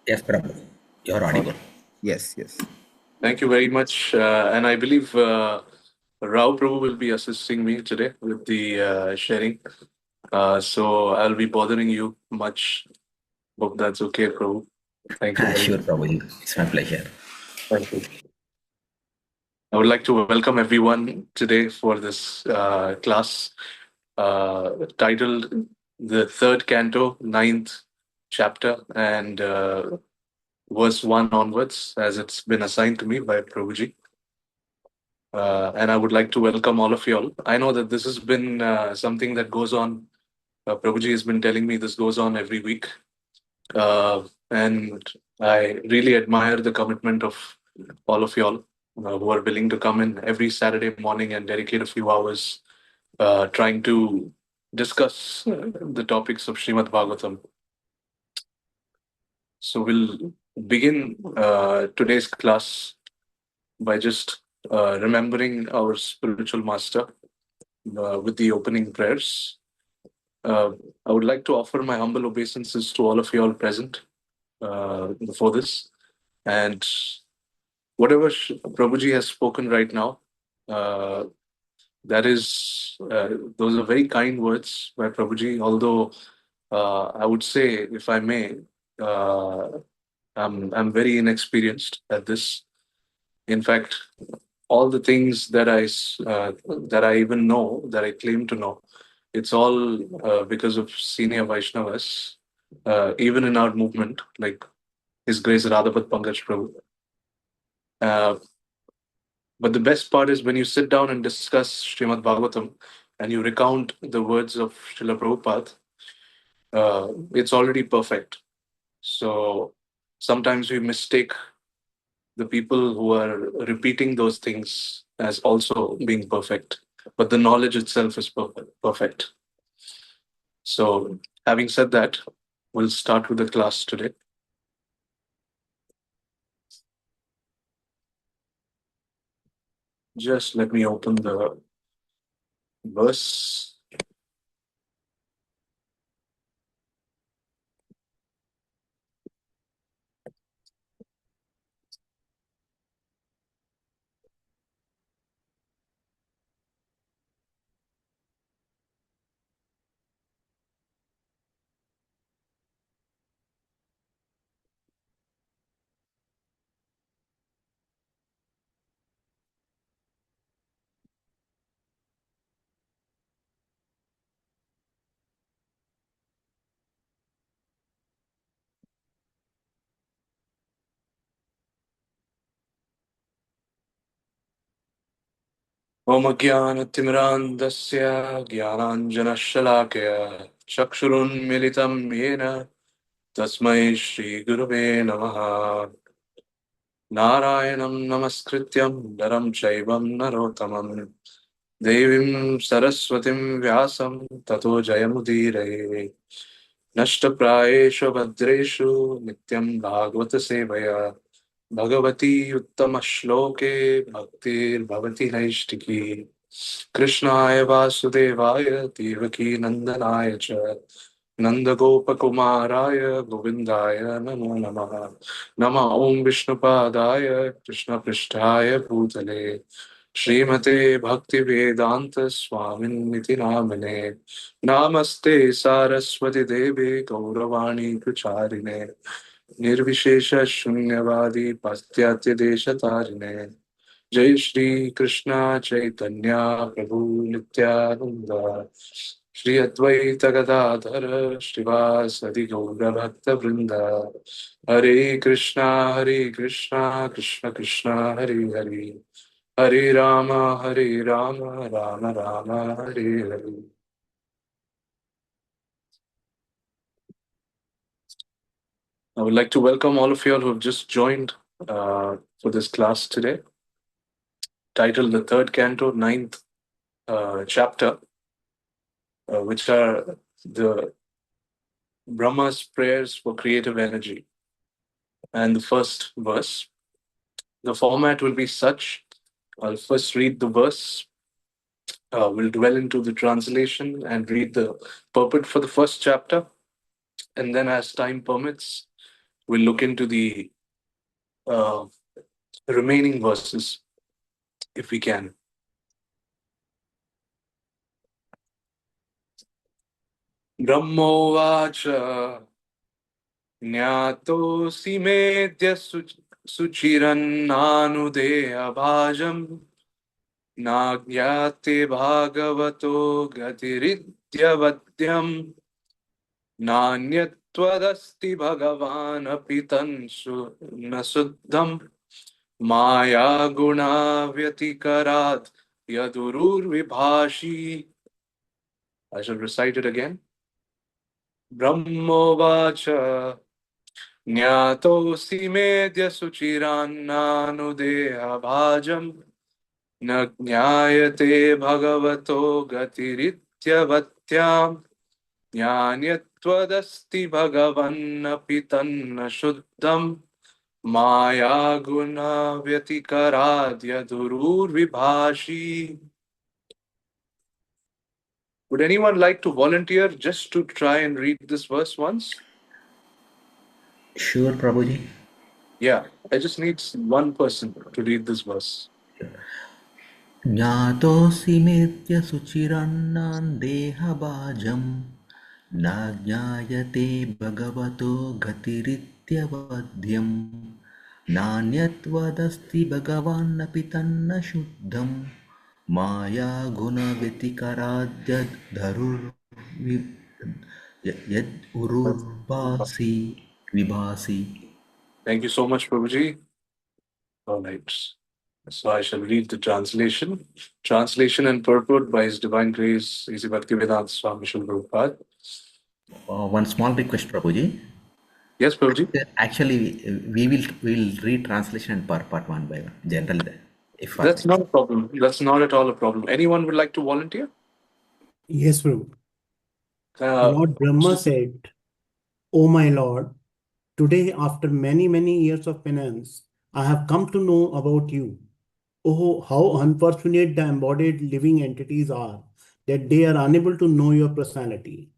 Yes, Prabhu. You're audible. Yes, yes. Thank you very much. And I believe Rao Prabhu will be assisting me today with the sharing. So I'll be bothering you much. Hope that's okay, Prabhu. Thank you very Sure, much. Prabhu. It's my pleasure. Thank you. I would like to welcome everyone today for this class titled The Third Canto, Ninth Chapter, and verse 1 onwards, as it's been assigned to me by Prabhuji. And I would like to welcome all of you all. I know that this has been something that goes on. Prabhuji has been telling me this goes on every week. And I really admire the commitment of all of you all who are willing to come in every Saturday morning and dedicate a few hours trying to discuss the topics of Srimad Bhagavatam. So we'll begin today's class by just remembering our spiritual master with the opening prayers. I would like to offer my humble obeisances to all of you all present before this. And whatever Prabhuji has spoken right now, uh, that is, those are very kind words by Prabhuji. Although I would say, if I may, uh, I'm very inexperienced at this. In fact, all the things that I even know, that I claim to know, it's all because of senior Vaishnavas, even in our movement, like His Grace Radhapat Pankaj Prabhu. Uh, but the best part is when you sit down and discuss Srimad Bhagavatam and you recount the words of Srila Prabhupada, it's already perfect. So sometimes we mistake the people who are repeating those things as also being perfect, but the knowledge itself is perfect. So, having said that, we'll start with the class today. Just let me open the verse. Om Timirandasya Gyananjana Shalakaya Chakshurun Yena Tasmai Shri Gurave Namaha Narayanam Namaskrityam Daram Chaivam Narotamam Devim Saraswatim Vyasam Tato Jayamudire Nashtaprayeshu Bhadreshu Nityam Bhagavata Sevaya Bhagavati Uttama Shloke Bhaktir Bhavati Naishtiki Krishnaya Vasudevaya Devaki Nandanaya Cha Nandagopakumaraya Govindaya Namo Namaha Nama Om Vishnupadaya Krishna Prishtaya Bhutale Srimate Bhakti Vedanta Swamin Niti Namane Namaste Saraswati Devi Gauravani Kucharine Nirvishesha Shunyavadi Pastyatya Desha Tarine Jai Shri Krishna Chaitanya Prabhu Nityananda Shri Advaita Gadadhara Srivasadi Gaura Bhakta Vrinda Hare Krishna Krishna Krishna Hare Hare Hare Rama Rama Rama Hare Hare. I would like to welcome all of you all who have just joined for this class today, titled The Third Canto, Ninth Chapter, which are the Brahma's prayers for creative energy. And the first verse, the format will be such: I'll first read the verse, we'll dwell into the translation and read the purport for the first chapter. And then, as time permits, we'll look into the uh, remaining verses if we can. Brahmovacha Jnatosi medya suchirannanudehabhajam Nagyate bhagavato gatiridhyavadyam Nanyatvadasti bhagavan apitansu nasuddham Maya guna vyatikarat yadurur vibhashi. I shall recite it again. Brahmovacha Jnatosi medya suchirannanudehabhajam न ज्ञायते भगवतो गतिरित्यवत्याम् ज्ञान्यत्वदस्ति भगवन्नपि तन्न शुद्धम् माया गुणा व्यतिकराद्य दुरुर्विभाषी. Would anyone like to volunteer just to try and read this verse once? Sure, Prabhuji. Yeah, I just need one person to read this verse. ज्ञातोऽसि मेत्य सुचिरन्नान् देहभाजं न ज्ञायते भगवतो गतिरित्यवध्यं नान्यत्वदस्ति भगवान्नपि तन्न शुद्धं यद्उरुर्भासि विभासि. Thank you so much, Prabhuji. All right. So I shall read the translation. Translation and purport by His Divine Grace, A.C. Bhaktivedanta Swami Srila Prabhupada. One small request, Prabhuji. Yes, Prabhuji. Actually, we'll read translation and part one by one. General, if That's not a problem. That's not at all a problem. Anyone would like to volunteer? Yes, Prabhu. Lord Brahma said, O my Lord, today after many, many years of penance, I have come to know about you. Oh, how unfortunate the embodied living entities are that they are unable to know your personality.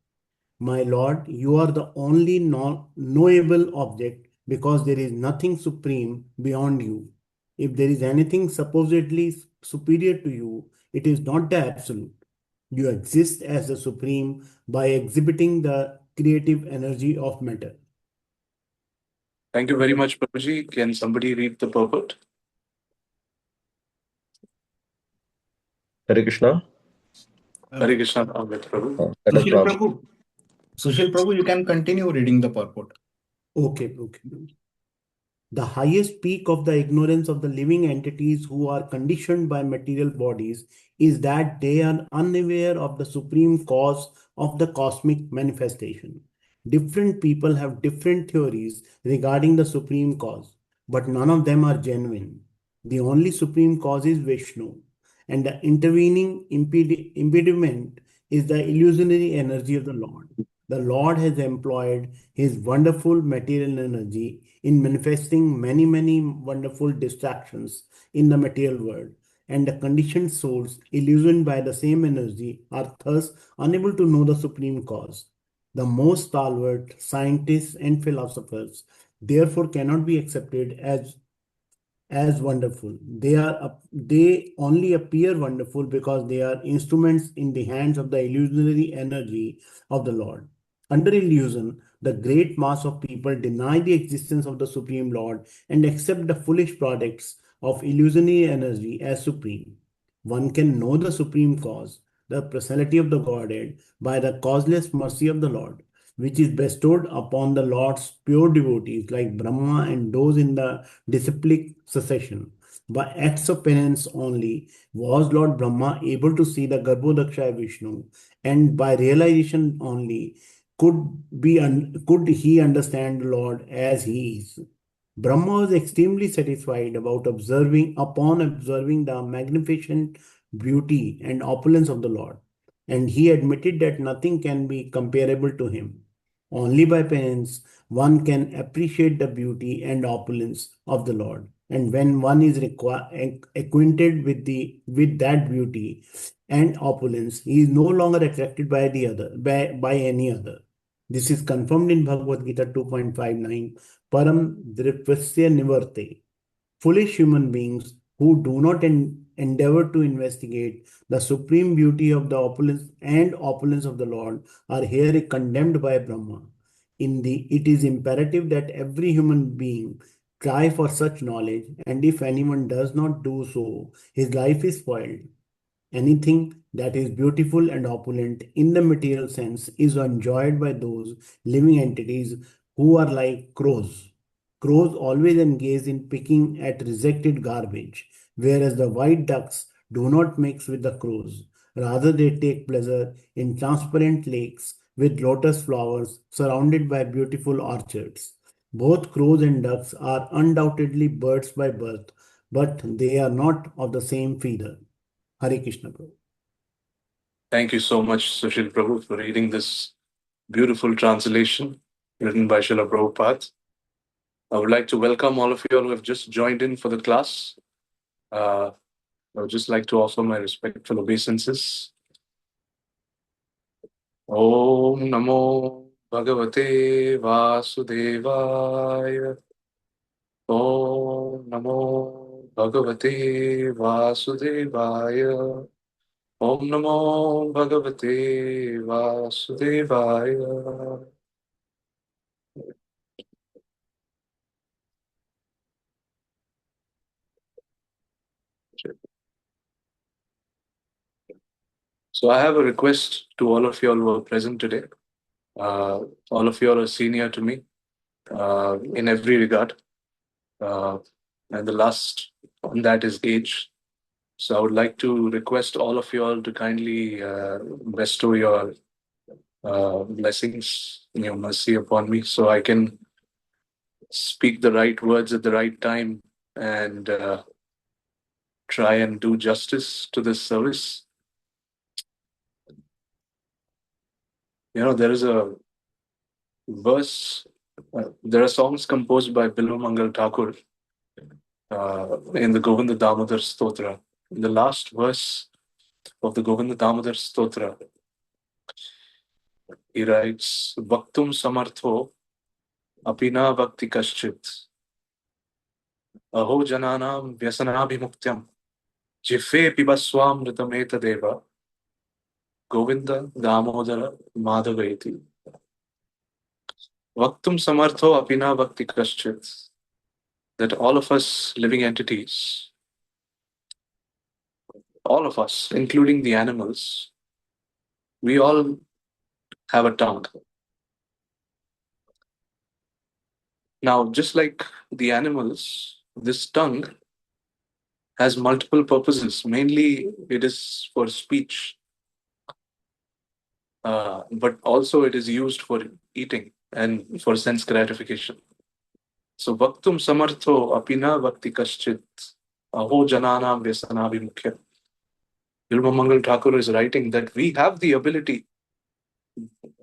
My Lord, you are the only knowable object because there is nothing supreme beyond you. If there is anything supposedly superior to you, it is not the absolute. You exist as the supreme by exhibiting the creative energy of matter. Thank you very much, Prabhuji. Can somebody read the purport? Hare Krishna. Hare Krishna, Amit Prabhu. Let us Sushil bow. Prabhu. Sushil Prabhu, you can continue reading the purport. Okay. The highest peak of the ignorance of the living entities who are conditioned by material bodies is that they are unaware of the supreme cause of the cosmic manifestation. Different people have different theories regarding the supreme cause, but none of them are genuine. The only supreme cause is Vishnu, and the intervening impediment is the illusionary energy of the Lord. The Lord has employed his wonderful material energy in manifesting many, many wonderful distractions in the material world, and the conditioned souls, illusioned by the same energy, are thus unable to know the supreme cause. The most stalwart scientists and philosophers, therefore, cannot be accepted as wonderful. They only appear wonderful because they are instruments in the hands of the illusionary energy of the Lord. Under illusion, the great mass of people deny the existence of the Supreme Lord and accept the foolish products of illusionary energy as supreme. One can know the supreme cause, the personality of the Godhead, by the causeless mercy of the Lord, which is bestowed upon the Lord's pure devotees like Brahma and those in the disciplic succession. By acts of penance only was Lord Brahma able to see the Garbhodakshaya Vishnu, and by realization only could he understand the Lord as he is. Brahma was extremely satisfied upon observing the magnificent beauty and opulence of the Lord, and he admitted that nothing can be comparable to him. Only by penance one can appreciate the beauty and opulence of the Lord. And when one is acquainted with that beauty and opulence, he is no longer attracted by any other. This is confirmed in Bhagavad Gita 2.59. Param dripasya nivarte. Foolish human beings who do not endeavor to investigate the supreme beauty of the opulence of the Lord are here condemned by Brahma. It is imperative that every human being try for such knowledge, and if anyone does not do so, his life is spoiled. Anything that is beautiful and opulent in the material sense is enjoyed by those living entities who are like crows. Crows always engage in picking at rejected garbage, whereas the white ducks do not mix with the crows. Rather, they take pleasure in transparent lakes with lotus flowers surrounded by beautiful orchards. Both crows and ducks are undoubtedly birds by birth, but they are not of the same feather. Hare Krishna, Prabhu. Thank you so much, Sushil Prabhu, for reading this beautiful translation written by Srila Prabhupada. I would like to welcome all of you all who have just joined in for the class. I would just like to offer my respectful obeisances. Om Namo Bhagavate Vasudevaya. Om Namo Bhagavate Vasudevaya. Om Namo Bhagavate Vasudevaya. So I have a request to all of you all who are present today. All of you all are senior to me in every regard. And the last on that is age. So I would like to request all of you all to kindly bestow your blessings and your mercy upon me so I can speak the right words at the right time and try and do justice to this service. There is a verse, there are songs composed by Bilu Mangal Thakur in the Govinda Damodar Stotra. In the last verse of the Govinda Damodar Stotra, he writes, Bhaktum Samartho Apina Bhakti Kaschit Aho Jananam Vyasanabhimuktyam Jife Pibaswam Ritameta Deva Govinda Damodara Madhaveti. Bhaktum Samartho Apina Bhakti Kaschit. That all of us living entities, all of us, including the animals, we all have a tongue. Now, just like the animals, this tongue has multiple purposes. Mainly, it is for speech, but also it is used for eating and for sense gratification. So, Bhaktum Samartho Apina Bhakti Kaschit Aho Jananam Vyasanabhimukhya. Mangal Thakur is writing that we have the ability,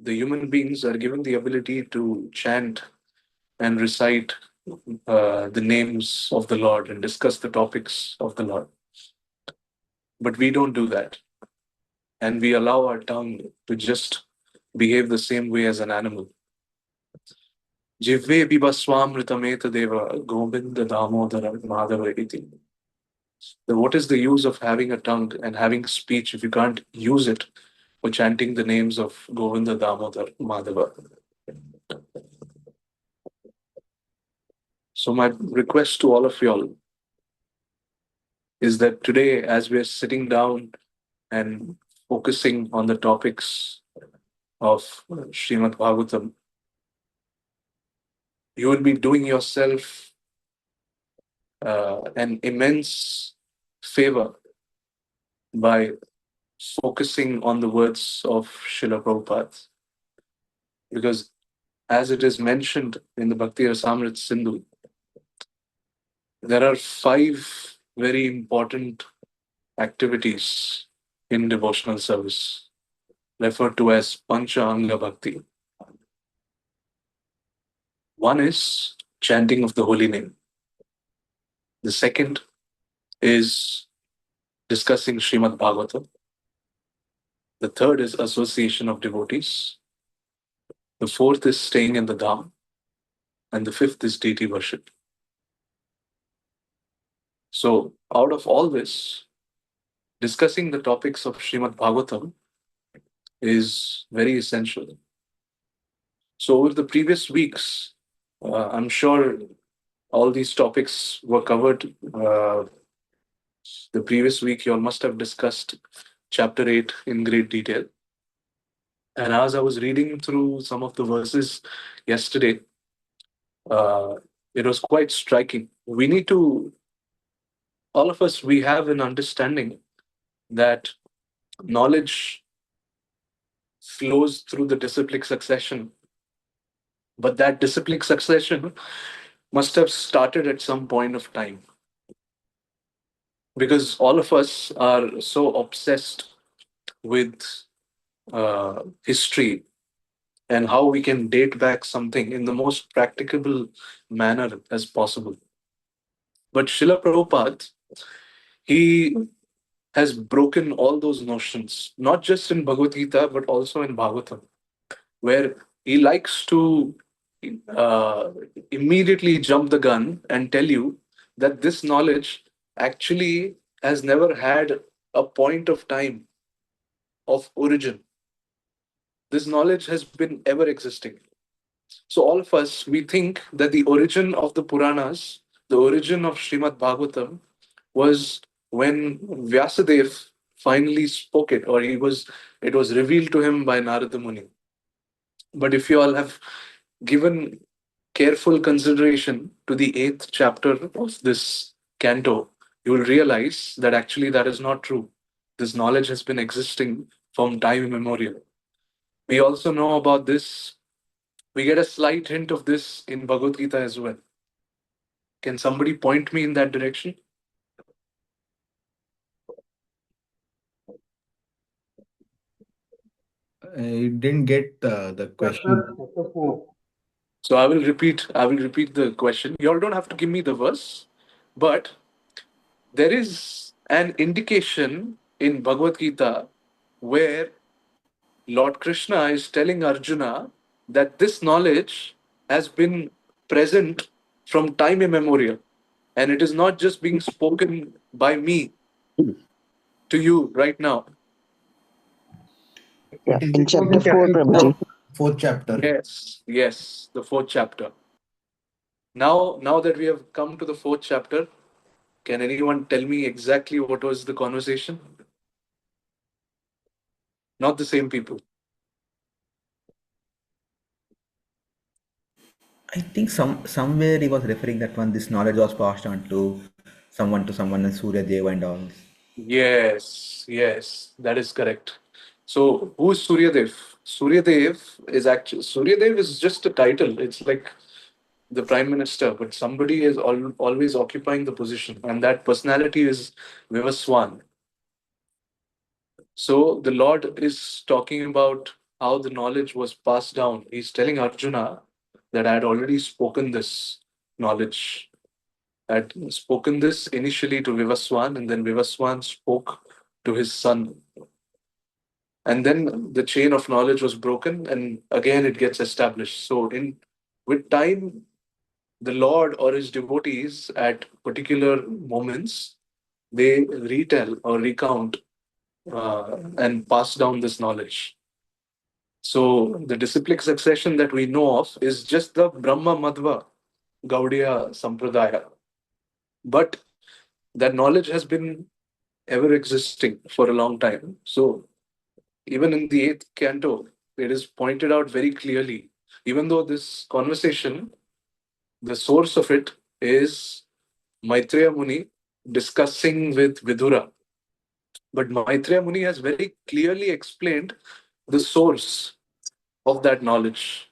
the human beings are given the ability to chant and recite the names of the Lord and discuss the topics of the Lord. But we don't do that. And we allow our tongue to just behave the same way as an animal. Jivve bibaswamritameta deva govinda damodara madhava iti. What is the use of having a tongue and having speech if you can't use it for chanting the names of Govinda Damodar Madhava? So my request to all of y'all is that today, as we're sitting down and focusing on the topics of Srimad Bhagavatam, you will be doing yourself an immense favor by focusing on the words of Srila Prabhupada. Because as it is mentioned in the Bhakti Rasamrit Sindhu, there are 5 very important activities in devotional service, referred to as Pancha Anga Bhakti. One is chanting of the holy name. The second is discussing Srimad Bhagavatam. The third is association of devotees. The fourth is staying in the Dham. And the fifth is deity worship. So, out of all this, discussing the topics of Srimad Bhagavatam is very essential. So, over the previous weeks, I'm sure all these topics were covered. The previous week, you all must have discussed chapter 8 in great detail. And as I was reading through some of the verses yesterday, uh, it was quite striking. We need to, all of us, we have an understanding that knowledge flows through the disciplic succession, but that disciplic succession must have started at some point of time, because all of us are so obsessed with history and how we can date back something in the most practicable manner as possible. But Srila Prabhupada, he has broken all those notions, not just in Bhagavad Gita, but also in Bhagavatam, where he likes to uh, immediately jump the gun and tell you that this knowledge actually has never had a point of time of origin. This knowledge has been ever existing. So, all of us, we think that the origin of the Puranas, the origin of Srimad Bhagavatam, was when Vyasadev finally spoke it, or it was revealed to him by Narada Muni. But if you all have given careful consideration to the 8th chapter of this canto, you will realize that actually that is not true. This knowledge has been existing from time immemorial. We also know about this. We get a slight hint of this in Bhagavad Gita as well. Can somebody point me in that direction? I didn't get the question. So I will repeat the question. You all don't have to give me the verse, but there is an indication in Bhagavad Gita where Lord Krishna is telling Arjuna that this knowledge has been present from time immemorial, and it is not just being spoken by me to you right now. Yeah, It is in in chapter 4, chapter Prabhuji. fourth chapter. Yes, the fourth chapter. Now that we have come to the fourth chapter, can anyone tell me exactly what was the conversation? Not the same people. I think somewhere he was referring that one this knowledge was passed on to someone and Surya Deva and all. Yes, that is correct. So who is Suryadev? Suryadev is just a title. It's like the prime minister, but somebody is always occupying the position, and that personality is Vivaswan. So the Lord is talking about how the knowledge was passed down. He's telling Arjuna that I had already spoken this knowledge. I had spoken this initially to Vivaswan, and then Vivaswan spoke to his son. And then the chain of knowledge was broken, and again it gets established. So in with time, the Lord or his devotees at particular moments, they retell or recount and pass down this knowledge. So the disciplic succession that we know of is just the Brahma Madhva Gaudiya Sampradaya. But that knowledge has been ever existing for a long time. So even in the 8th canto, it is pointed out very clearly, even though this conversation, the source of it is Maitreya Muni discussing with Vidura. But Maitreya Muni has very clearly explained the source of that knowledge.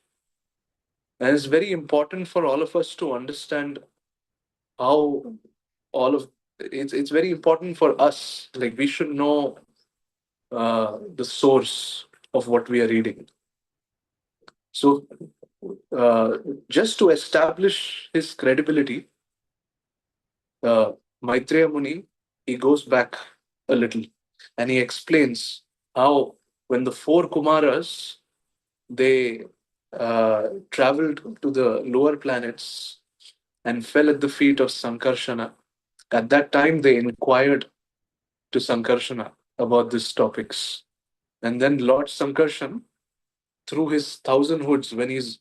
And it's very important for all of us to understand how all of it's very important for us. Like we should know the source of what we are reading. So uh, just to establish his credibility, Maitreya Muni, he goes back a little and he explains how when the four Kumaras, they traveled to the lower planets and fell at the feet of Sankarshana. At that time, they inquired to Sankarshana about these topics. And then Lord Sankarshan, through his thousand hoods, when he's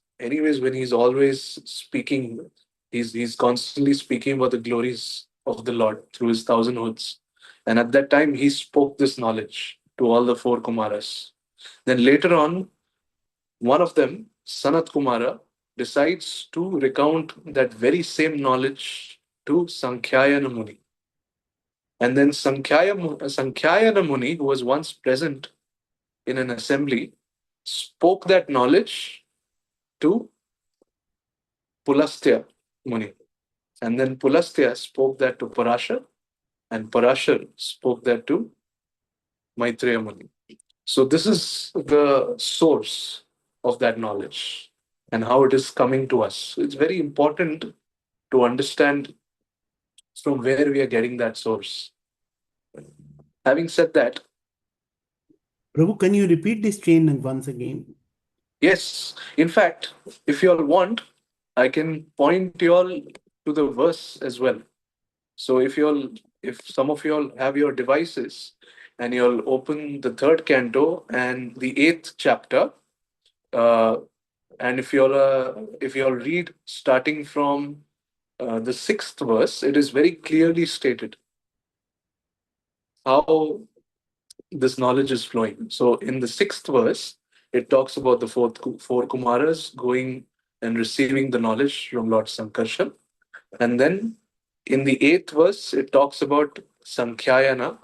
always speaking, he's constantly speaking about the glories of the Lord through his thousand hoods. And at that time, he spoke this knowledge to all the four Kumaras. Then later on, one of them, Sanat Kumara, decides to recount that very same knowledge to Sankhyayana Muni. And then Sankhyayana Muni, who was once present in an assembly, spoke that knowledge to Pulastya Muni. And then Pulastya spoke that to Parashar, and Parashar spoke that to Maitreya Muni. So this is the source of that knowledge and how it is coming to us. It's very important to understand from where we are getting that source. Having said that, Prabhu, can you repeat this chain once again? yes, in fact, if you all want, I can point you all to the verse as well. So if some of you all have your devices and you'll open the third canto and the eighth chapter, and if you'll read starting from the sixth verse, it is very clearly stated how this knowledge is flowing. So in the sixth verse, it talks about the four Kumaras going and receiving the knowledge from Lord Sankarshan. And then in the eighth verse, it talks about Sankhyayana.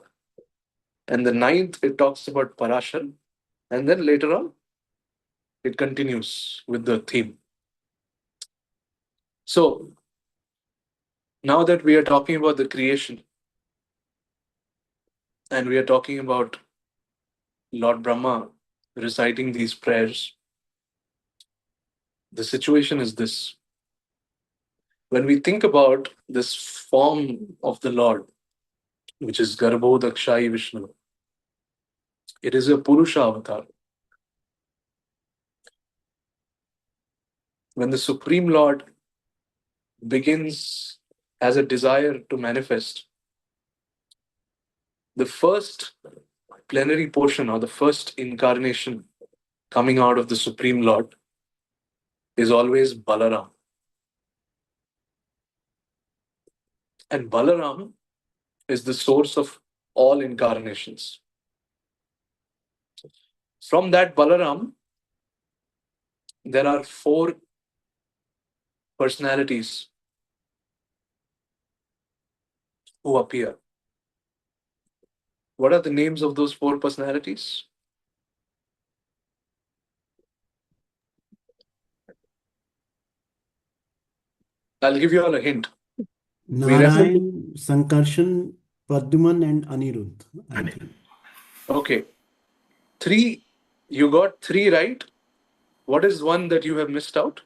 And the ninth, it talks about Parashar. And then later on, it continues with the theme. So now that we are talking about the creation, and we are talking about Lord Brahma reciting these prayers, the situation is this. When we think about this form of the Lord, which is Garbhodakshayi Vishnu, it is a Purusha avatar. When the Supreme Lord begins as a desire to manifest, the first plenary portion or the first incarnation coming out of the Supreme Lord is always Balaram. And Balaram is the source of all incarnations. From that Balaram, there are four personalities who appear. What are the names of those four personalities? I'll give you all a hint. We refer to. Narayan, Sankarshan, Pradyuman, and Anirudh, I think. Okay. Three. You got three right. What is one that you have missed out?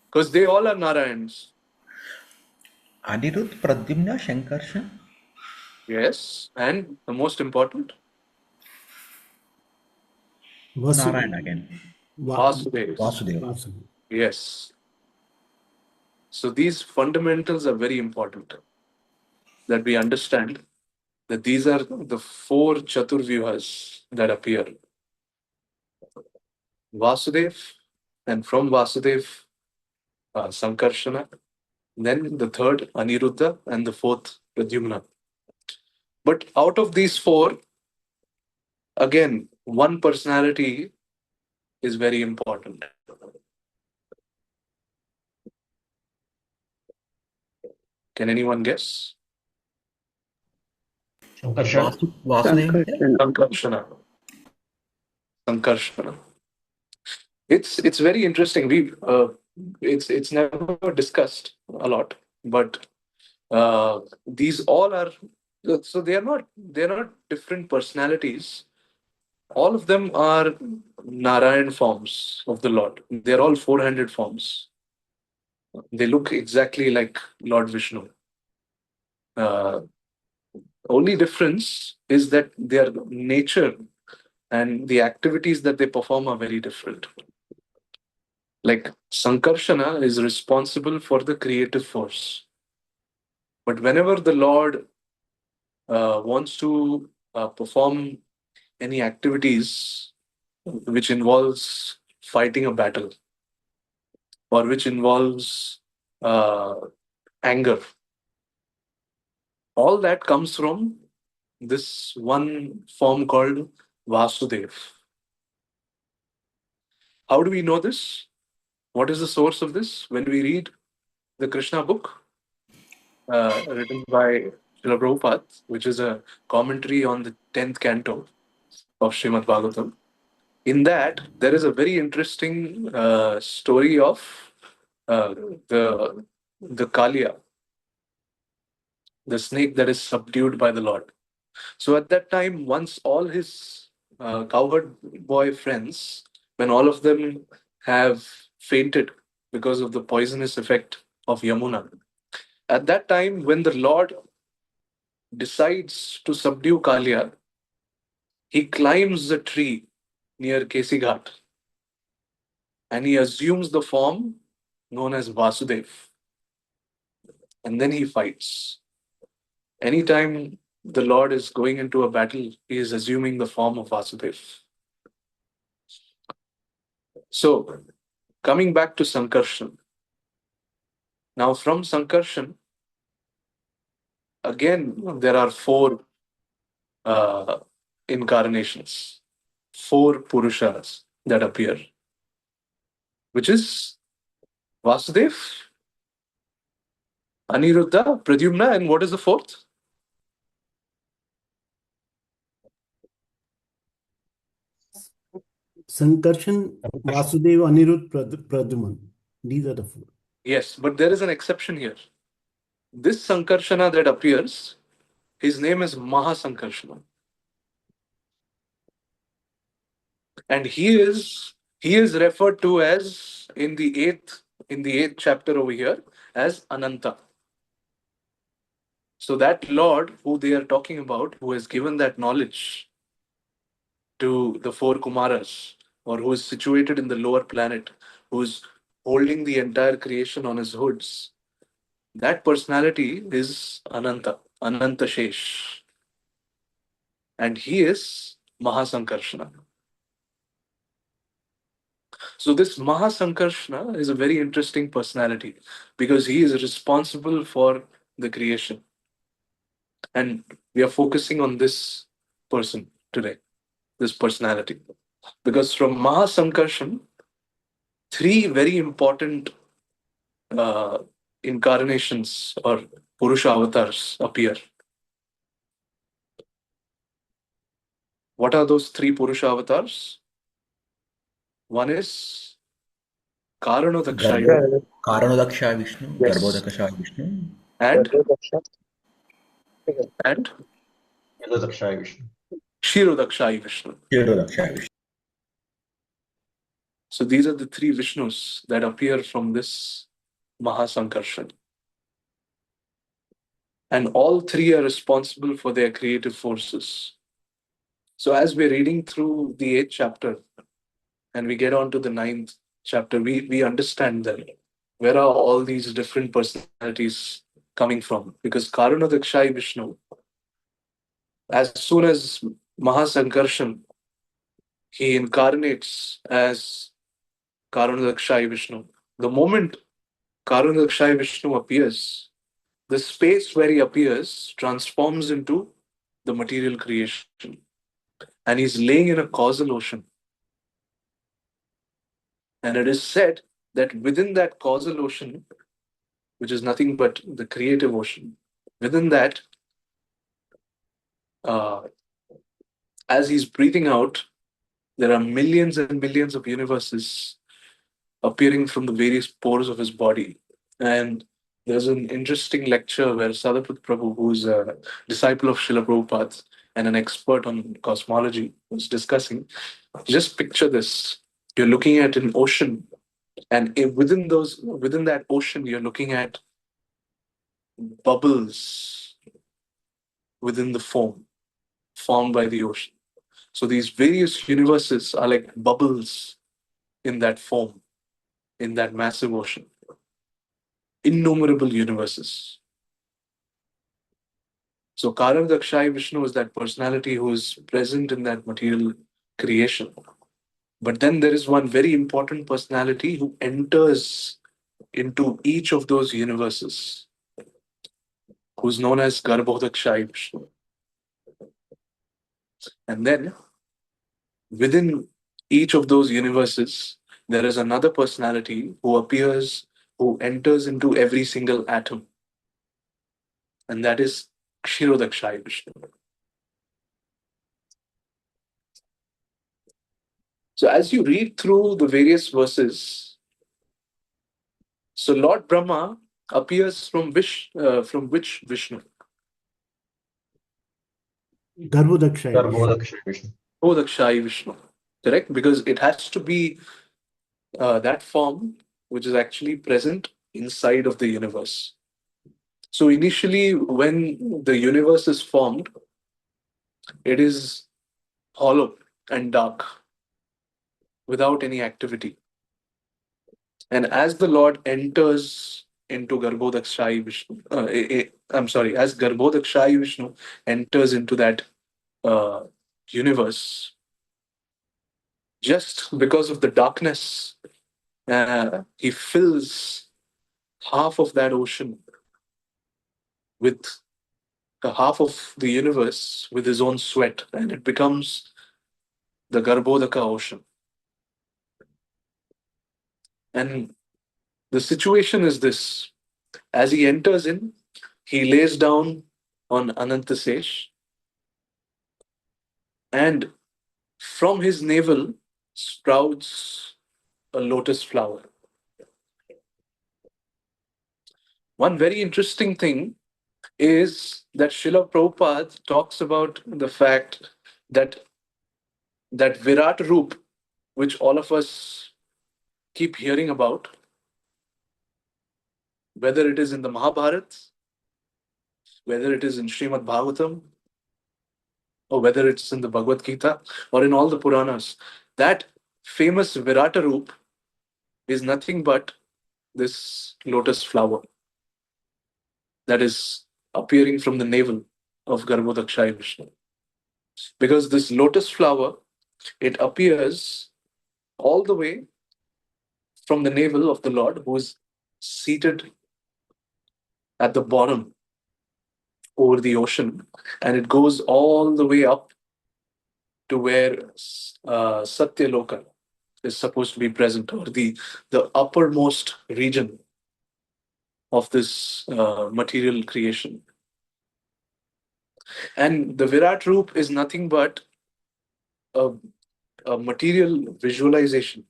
Because they all are Narayans. Anirudh, Pradyumna, Shankarshan. Yes. And the most important, Narayan again. Vasudeva. Vasudeva. Vasudeva. Yes. So these fundamentals are very important, that we understand that these are the four Chaturvyuhas that appear. Vasudev, and from Vasudev, Sankarshana, then the third Aniruddha, and the fourth Pradyumna. But out of these four, again, one personality is very important. Can anyone guess? Sankarshan. Vasudeva. Sankarshana. Sankarshana. It's very interesting. It's never discussed a lot, but these all are, so they're not different personalities. All of them are Narayan forms of the Lord. They're all 400 forms. They look exactly like Lord Vishnu. Only difference is that their nature and the activities that they perform are very different. Like Sankarshana is responsible for the creative force. But whenever the Lord wants to perform any activities which involves fighting a battle or which involves uh, anger, all that comes from this one form called Vasudev. How do we know this? What is the source of this? When we read the Krishna book written by Srila Prabhupada, which is a commentary on the 10th canto of Srimad Bhagavatam, in that there is a very interesting story of uh, the the Kalia, the snake that is subdued by the Lord. So at that time, once all his cowherd boy friends, when all of them have fainted because of the poisonous effect of Yamuna, at that time, when the Lord decides to subdue Kalia, he climbs the tree near Kesighat and he assumes the form known as Vasudev, and then he fights. Anytime the Lord is going into a battle, he is assuming the form of Vasudev. So, coming back to Sankarshan. Now, from Sankarshan, again, there are four uh, incarnations, four Purushas that appear, which is Vasudev, Aniruddha, Pradyumna, and what is the fourth? Sankarshan, Vasudeva, Anirudh, Pradyuman. These are the four. Yes, but there is an exception here. This Sankarshana that appears, his name is Mahasankarshana. And he is referred to as in the eighth chapter over here as Ananta. So that Lord who they are talking about, who has given that knowledge to the four Kumaras, or who is situated in the lower planet, who is holding the entire creation on his hoods, that personality is Ananta, Ananta Shesh. And he is Mahasankarshana. So this Mahasankarshana is a very interesting personality because he is responsible for the creation. And we are focusing on this person today, this personality. Because from Mahasankarshan, three very important uh, incarnations or Purusha avatars appear. What are those three Purusha avatars? One is Karanodakshaya. Garbo, Karanodakshaya Vishnu, Yes. Garbhodakashaya Vishnu, And and Yadadakshay Vishnu. Kshirodakshaya Vishnu. Kshirodakshaya Vishnu. So these are the three Vishnus that appear from this Mahasankarshan. And all three are responsible for their creative forces. So as we're reading through the 8th chapter and we get on to the 9th chapter, we understand that where are all these different personalities coming from? Because Karanodakshaya Vishnu, as soon as Mahasankarshan, he incarnates as Karanodakshaya Vishnu. The moment Karanodakshaya Vishnu appears, the space where he appears transforms into the material creation. And he's laying in a causal ocean. And it is said that within that causal ocean, which is nothing but the creative ocean, within that, uh, as he's breathing out, there are millions and millions of universes appearing from the various pores of his body. And there's an interesting lecture where Sadaput Prabhu, who's a disciple of Srila Prabhupada and an expert on cosmology, was discussing. Just picture this. You're looking at an ocean, and within that ocean, you're looking at bubbles within the foam formed by the ocean. So these various universes are like bubbles in that foam. in that massive ocean. Innumerable universes. So Karandakshayi Vishnu is that personality who is present in that material creation. But then there is one very important personality who enters into each of those universes, who's known as Garbhodakshayi Vishnu. And then within each of those universes, there is another personality who appears, who enters into every single atom. And that is Kshirodakshayi Vishnu. So as you read through the various verses, so Lord Brahma appears from which Vishnu? Garbhodakshayi Vishnu. Garbhodakshayi Vishnu. Garbhodakshayi Vishnu. Correct? Because it has to be that form which is actually present inside of the universe. So initially, when the universe is formed, it is hollow and dark without any activity. And as the Lord enters into Garbhodakshayi Vishnu, as Garbhodakshayi Vishnu enters into that uh, universe, just because of the darkness, he fills half of that ocean with half of the universe with his own sweat, and it becomes the Garbhodaka ocean. And the situation is this: as he enters in, he lays down on Anantasesh, and from his navel sprouts a lotus flower. One very interesting thing is that Srila Prabhupada talks about the fact that Virat Roop, which all of us keep hearing about, whether it is in the Mahabharata, whether it is in Srimad Bhagavatam, or whether it's in the Bhagavad Gita, or in all the Puranas, that famous Virata Roop is nothing but this lotus flower that is appearing from the navel of Garbhodakshayi Vishnu. Because this lotus flower, it appears all the way from the navel of the Lord, who is seated at the bottom over the ocean, and it goes all the way up to where Satyaloka is supposed to be present, or the uppermost region of this material creation. And the Virat Roop is nothing but a, a material visualization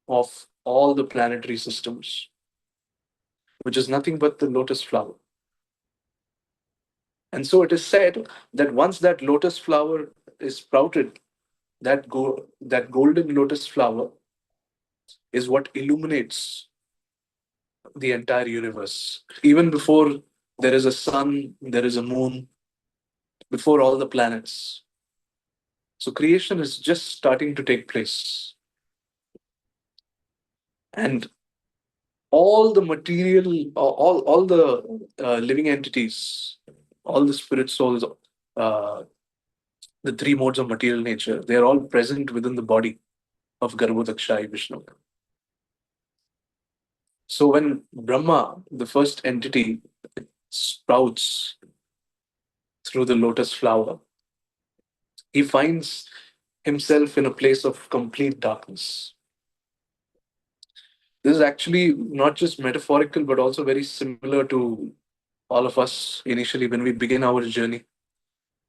of all the planetary systems, which is nothing but the lotus flower. And so it is said that once that lotus flower is sprouted, that golden lotus flower is what illuminates the entire universe. Even before there is a sun, there is a moon, before all the planets. So creation is just starting to take place. And all the material, all the living entities, all the spirit souls, the three modes of material nature, they are all present within the body of Garbhodakshayi Vishnu. So when Brahma, the first entity, sprouts through the lotus flower, he finds himself in a place of complete darkness. This is actually not just metaphorical, but also very similar to all of us initially when we begin our journey,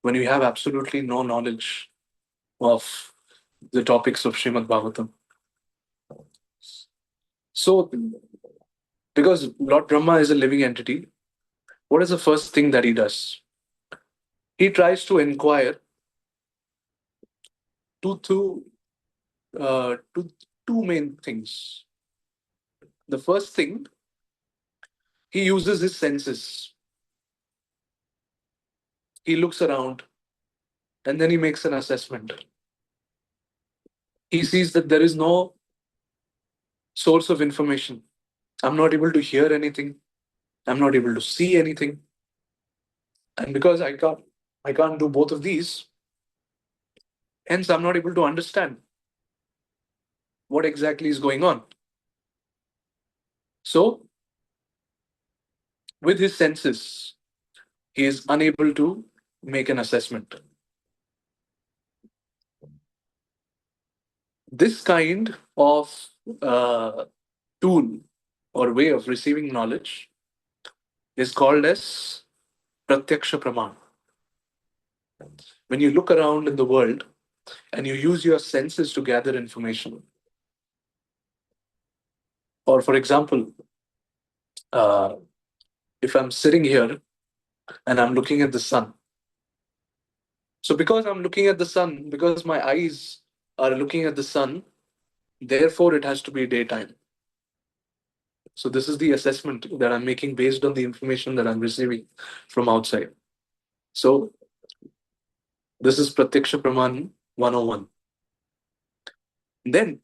when we have absolutely no knowledge of the topics of Srimad Bhagavatam. So, because Lord Brahma is a living entity, what is the first thing that he does? He tries to inquire to two main things. The first thing, he uses his senses. He looks around and then he makes an assessment. He sees that there is no source of information. I'm not able to hear anything. I'm not able to see anything. And because I can't do both of these, hence I'm not able to understand what exactly is going on. So, with his senses, he is unable to make an assessment. This kind of tool or way of receiving knowledge is called as pratyaksha praman. When you look around in the world and you use your senses to gather information, or for example, uh, if I'm sitting here and I'm looking at the sun, so because I'm looking at the sun, because my eyes are looking at the sun, therefore it has to be daytime. So this is the assessment that I'm making based on the information that I'm receiving from outside. So this is Pratyaksha Praman 101. Then,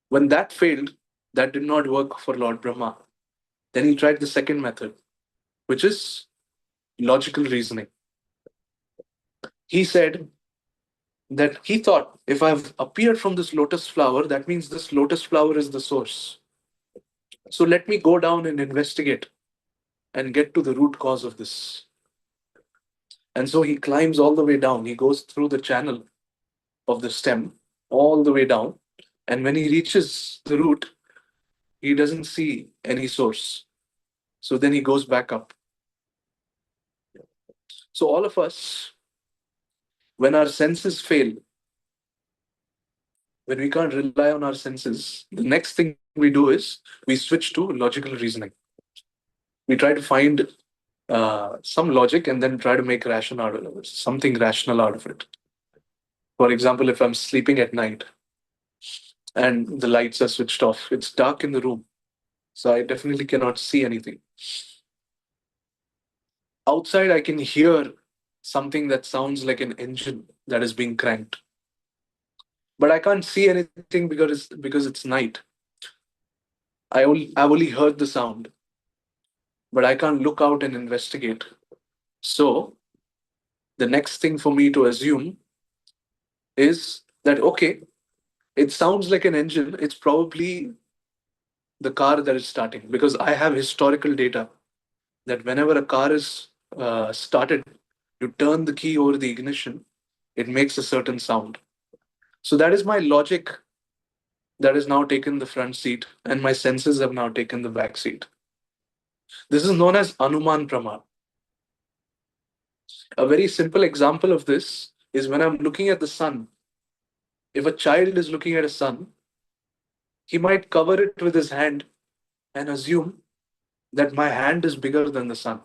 when that failed, that did not work for Lord Brahma. Then he tried the second method, which is logical reasoning. He said that he thought, if I've appeared from this lotus flower, that means this lotus flower is the source. So let me go down and investigate and get to the root cause of this. And so he climbs all the way down. He goes through the channel of the stem all the way down. And when he reaches the root, he doesn't see any source. So then he goes back up. So all of us, when our senses fail, when we can't rely on our senses, the next thing we do is we switch to logical reasoning. We try to find some logic and then try to make something rational out of it. For example, if I'm sleeping at night and the lights are switched off, it's dark in the room, so I definitely cannot see anything. Outside, I can hear something that sounds like an engine that is being cranked, but I can't see anything because it's night. I've only heard the sound, but I can't look out and investigate. So the next thing for me to assume is that, okay, it sounds like an engine. It's probably the car that is starting, because I have historical data that whenever a car is started, you turn the key over the ignition, it makes a certain sound. So that is my logic that has now taken the front seat, and my senses have now taken the back seat. This is known as Anuman Praman. A very simple example of this is when I'm looking at the sun. If a child is looking at a sun, he might cover it with his hand and assume that my hand is bigger than the sun.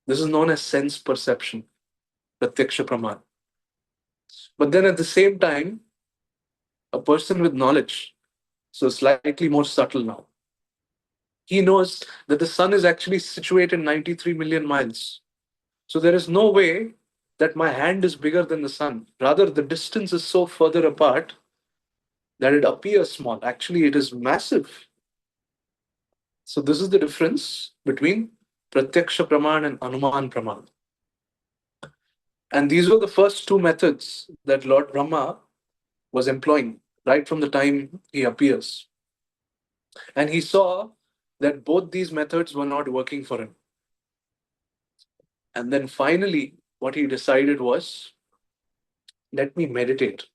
This is known as sense perception, pratyaksha praman. But then at the same time, a person with knowledge, so slightly more subtle now, he knows that the sun is actually situated 93 million miles. So there is no way that my hand is bigger than the sun. Rather, the distance is so further apart that it appears small. Actually, it is massive. So this is the difference between Pratyaksha Praman and Anuman Praman. And these were the first two methods that Lord Brahma was employing right from the time he appears. And he saw that both these methods were not working for him. And then finally, what he decided was, let me meditate.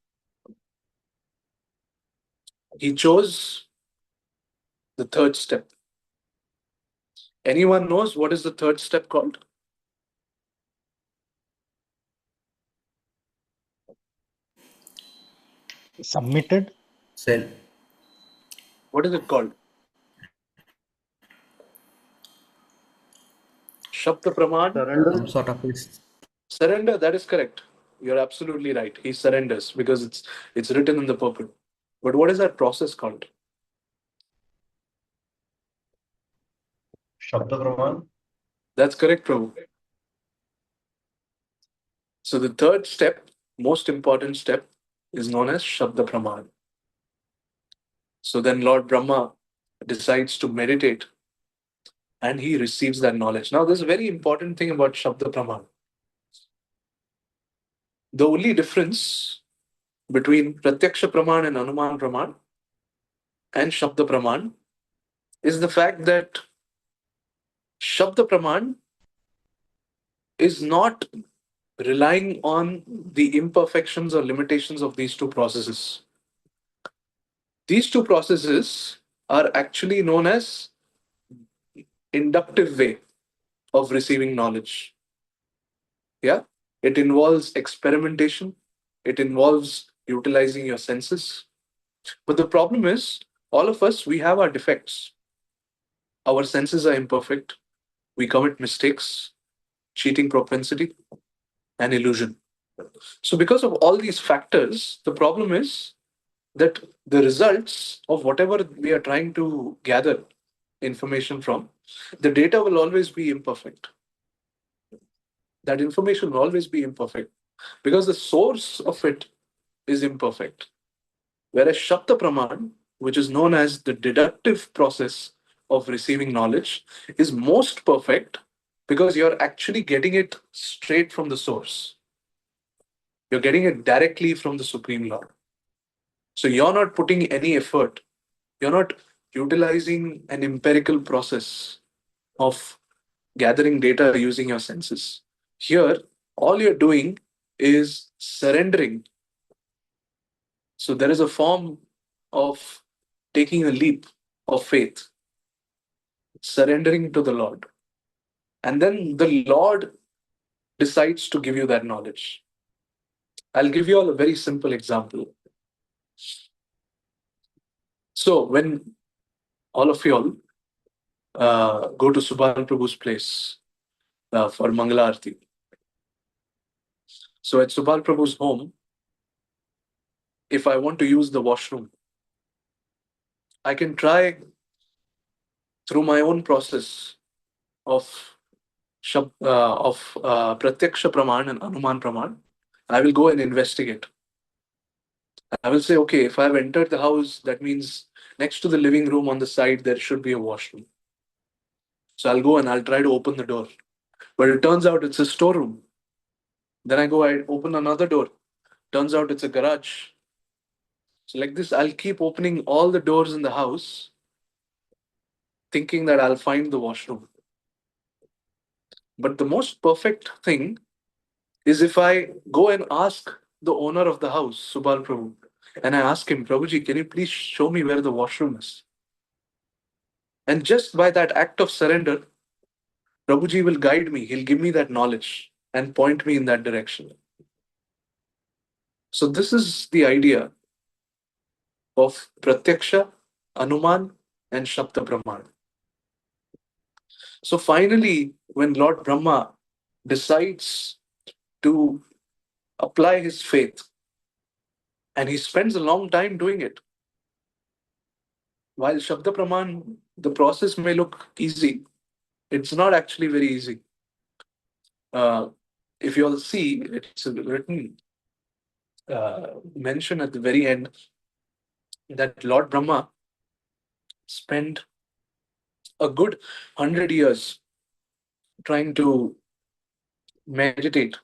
He chose the third step. Anyone knows what is the third step called? Submitted. Cell. What is it called? Shabda Praman? Surrender. Some sort of Surrender, that is correct. You're absolutely right. He surrenders because it's written in the purple. But what is that process called? Shabda Praman. That's correct, Prabhu. So the third step, most important step, is known as Shabda Praman. So then Lord Brahma decides to meditate and he receives that knowledge. Now, there's a very important thing about Shabda Praman. The only difference between Pratyaksha Praman and Anuman Praman and Shabda Praman is the fact that Shabda Praman is not relying on the imperfections or limitations of these two processes. These two processes are actually known as inductive way of receiving knowledge. Yeah, it involves experimentation, it involves utilizing your senses. But the problem is, all of us, we have our defects. Our senses are imperfect, we commit mistakes, cheating propensity, and illusion. So, because of all these factors, the problem is that the results of whatever we are trying to gather information from, the data will always be imperfect. That information will always be imperfect because the source of it is imperfect. Whereas Shabda Praman, which is known as the deductive process of receiving knowledge, is most perfect because you're actually getting it straight from the source. You're getting it directly from the Supreme Lord. So you're not putting any effort. You're not utilizing an empirical process of gathering data using your senses. Here, all you're doing is surrendering. So there is a form of taking a leap of faith, surrendering to the Lord. And then the Lord decides to give you that knowledge. I'll give you all a very simple example. So when all of you all go to Subal Prabhu's place for Mangala Arti. So at Subal Prabhu's home, if I want to use the washroom, I can try through my own process of Pratyaksha Praman and Anuman Praman. I will go and investigate. I will say, okay, if I've entered the house, that means next to the living room on the side, there should be a washroom. So I'll go and I'll try to open the door. But it turns out it's a storeroom. Then I open another door. Turns out it's a garage. So like this, I'll keep opening all the doors in the house, thinking that I'll find the washroom. But the most perfect thing is if I go and ask the owner of the house, Subal Prabhu, and I ask him, Prabhuji, can you please show me where the washroom is? And just by that act of surrender, Prabhuji will guide me. He'll give me that knowledge and point me in that direction. So this is the idea of Pratyaksha, Anuman, and Shabda Brahman. So finally, when Lord Brahma decides to apply his faith, and he spends a long time doing it, while Shabda Praman, the process may look easy, it's not actually very easy. If you all see, it's written, mentioned at the very end, that Lord Brahma spent a good 100 years trying to meditate.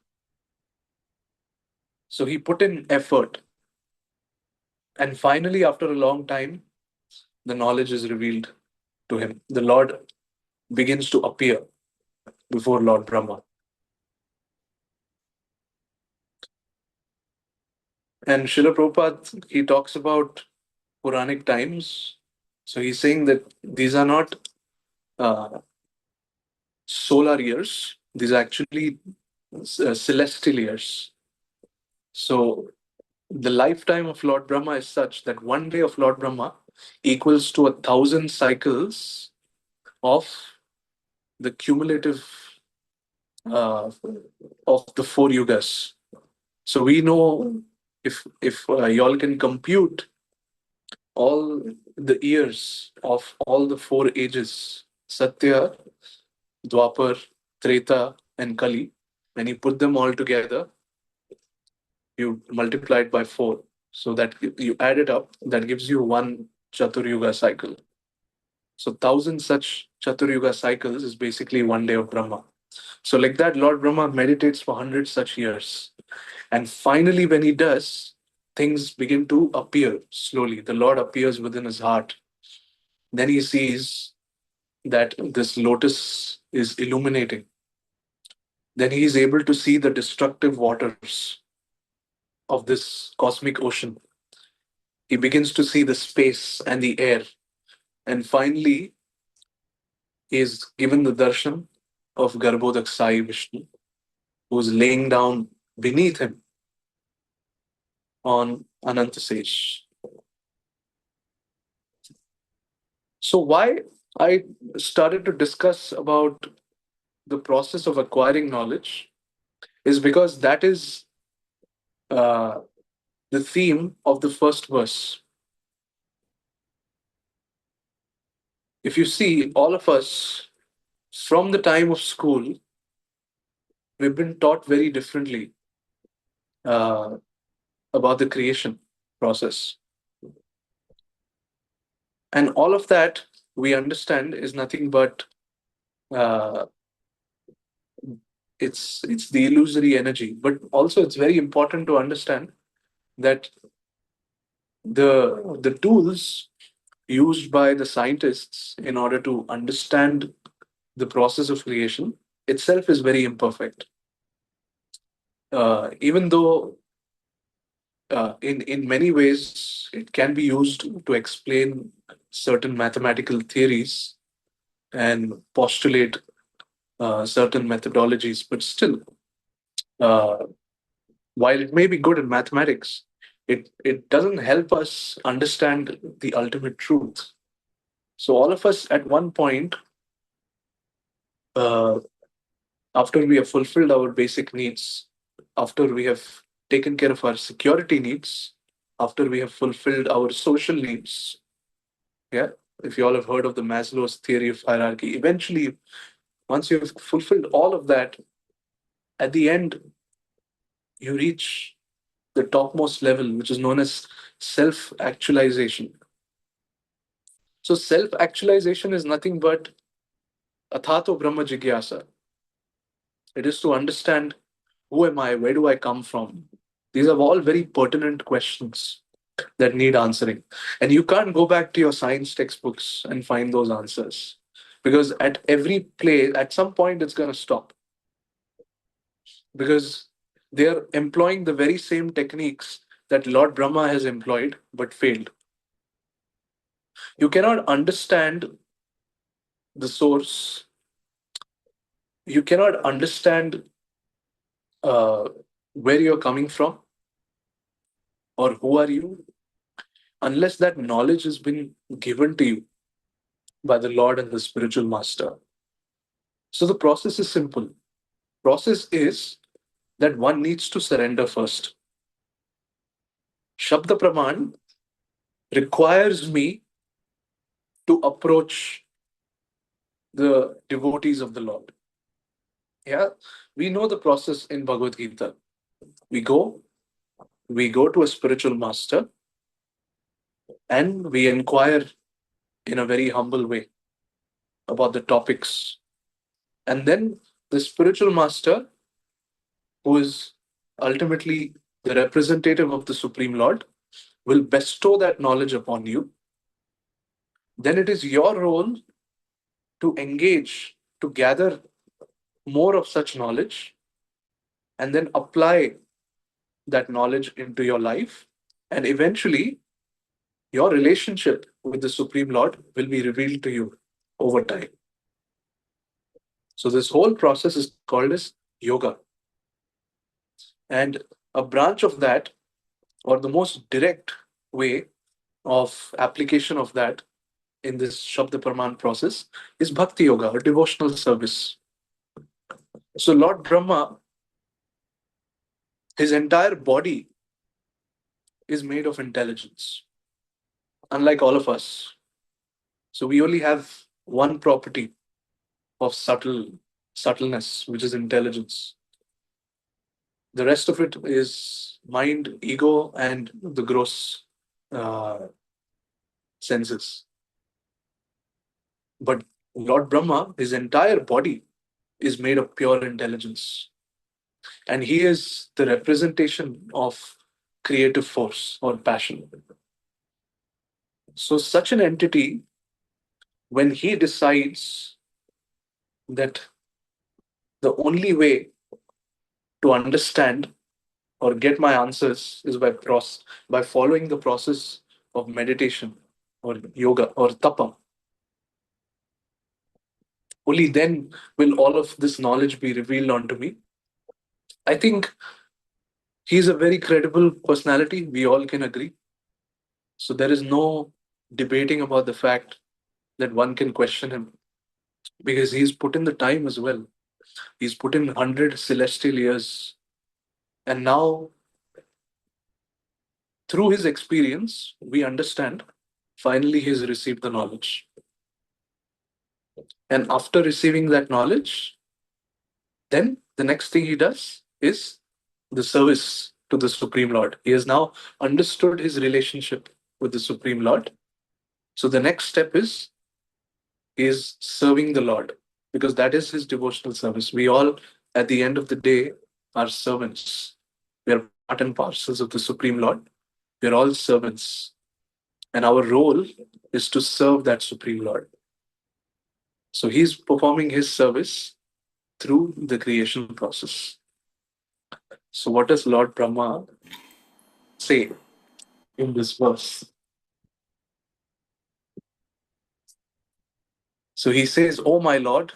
So he put in effort. And finally, after a long time, the knowledge is revealed to him. The Lord begins to appear before Lord Brahma. And Srila Prabhupada, he talks about Puranic times. So he's saying that these are not solar years, these are actually celestial years. So the lifetime of Lord Brahma is such that one day of Lord Brahma equals to 1,000 cycles of the cumulative of the four yugas. So we know if y'all can compute all the years of all the four ages, Satya, Dwapar, Treta, and Kali, when you put them all together, you multiply it by 4. So that you add it up, that gives you one Chaturyuga cycle. So 1,000 such Chaturyuga cycles is basically one day of Brahma. So like that, Lord Brahma meditates for 100 such years. And finally, when he does, things begin to appear slowly. The Lord appears within his heart. Then he sees that this lotus is illuminating. Then he is able to see the destructive waters of this cosmic ocean. He begins to see the space and the air. And finally, he is given the darshan of Garbhodak Sai Vishnu, who is laying down beneath him on Anantasej. So why I started to discuss about the process of acquiring knowledge is because that is uh, the theme of the first verse. If you see, all of us, from the time of school, we've been taught very differently uh, about the creation process. And all of that we understand is nothing but uh, it's the illusory energy. But also it's very important to understand that the tools used by the scientists in order to understand the process of creation itself is very imperfect. Even though in many ways it can be used to explain certain mathematical theories and postulate certain methodologies, but still, uh, while it may be good in mathematics, it doesn't help us understand the ultimate truth. So all of us at one point, uh, after we have fulfilled our basic needs, after we have taken care of our security needs, after we have fulfilled our social needs, yeah, if you all have heard of the Maslow's theory of hierarchy, eventually, once you have fulfilled all of that, at the end, you reach the topmost level, which is known as self actualization. So, self actualization is nothing but athato brahma jigyasa. It is to understand who am I, where do I come from. These are all very pertinent questions that need answering. And you can't go back to your science textbooks and find those answers. Because at every play, at some point, it's going to stop. Because they're employing the very same techniques that Lord Brahma has employed but failed. You cannot understand the source, you cannot understand uh, where you're coming from or who are you unless that knowledge has been given to you by the Lord and the spiritual master. So the process is simple. Process is that one needs to surrender first. Shabda Praman requires me to approach the devotees of the Lord. Yeah, we know the process in Bhagavad Gita. We go, we go to a spiritual master and we inquire in a very humble way about the topics. And then the spiritual master, who is ultimately the representative of the Supreme Lord, will bestow that knowledge upon you. Then it is your role to engage, to gather more of such knowledge, and then apply that knowledge into your life. And eventually, your relationship with the Supreme Lord will be revealed to you over time. So, this whole process is called as yoga. And a branch of that, or the most direct way of application of that in this Shabda Praman process, is Bhakti Yoga, or devotional service. So, Lord Brahma, his entire body is made of intelligence, unlike all of us. So, we only have one property of subtleness, which is intelligence. The rest of it is mind, ego, and the gross senses. But Lord Brahma, his entire body is made of pure intelligence. And he is the representation of creative force or passion. So, such an entity, when he decides that the only way to understand or get my answers is by following the process of meditation or yoga or tapa, only then will all of this knowledge be revealed unto me. I think he's a very credible personality. We all can agree. So there is no debating about the fact that one can question him because he's put in the time as well. He's put in 100 celestial years. And now, through his experience, we understand finally he's received the knowledge. And after receiving that knowledge, then the next thing he does is the service to the Supreme Lord. He has now understood his relationship with the Supreme Lord. So the next step is serving the Lord because that is his devotional service. We all, at the end of the day, are servants. We are part and parcels of the Supreme Lord. We are all servants. And our role is to serve that Supreme Lord. So he's performing his service through the creation process. So, what does Lord Brahma say in this verse? So, he says, "Oh, my Lord,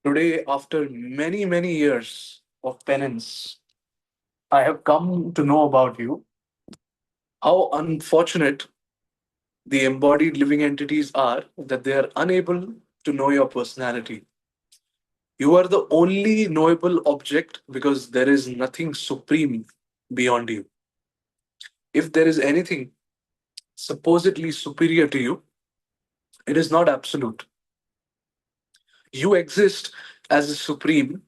today, after many, many years of penance, I have come to know about you. How unfortunate the embodied living entities are that they are unable to know your personality. You are the only knowable object because there is nothing supreme beyond you. If there is anything supposedly superior to you, it is not absolute. You exist as a supreme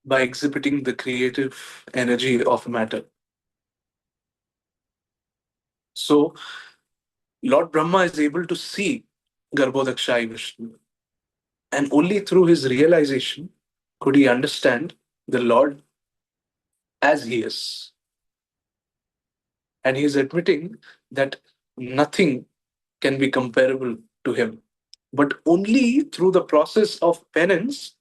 by exhibiting the creative energy of matter." So, Lord Brahma is able to see Garbhodakshai Vishnu, and only through his realization could he understand the Lord as he is. And he is admitting that nothing can be comparable to him. But only through the process of penance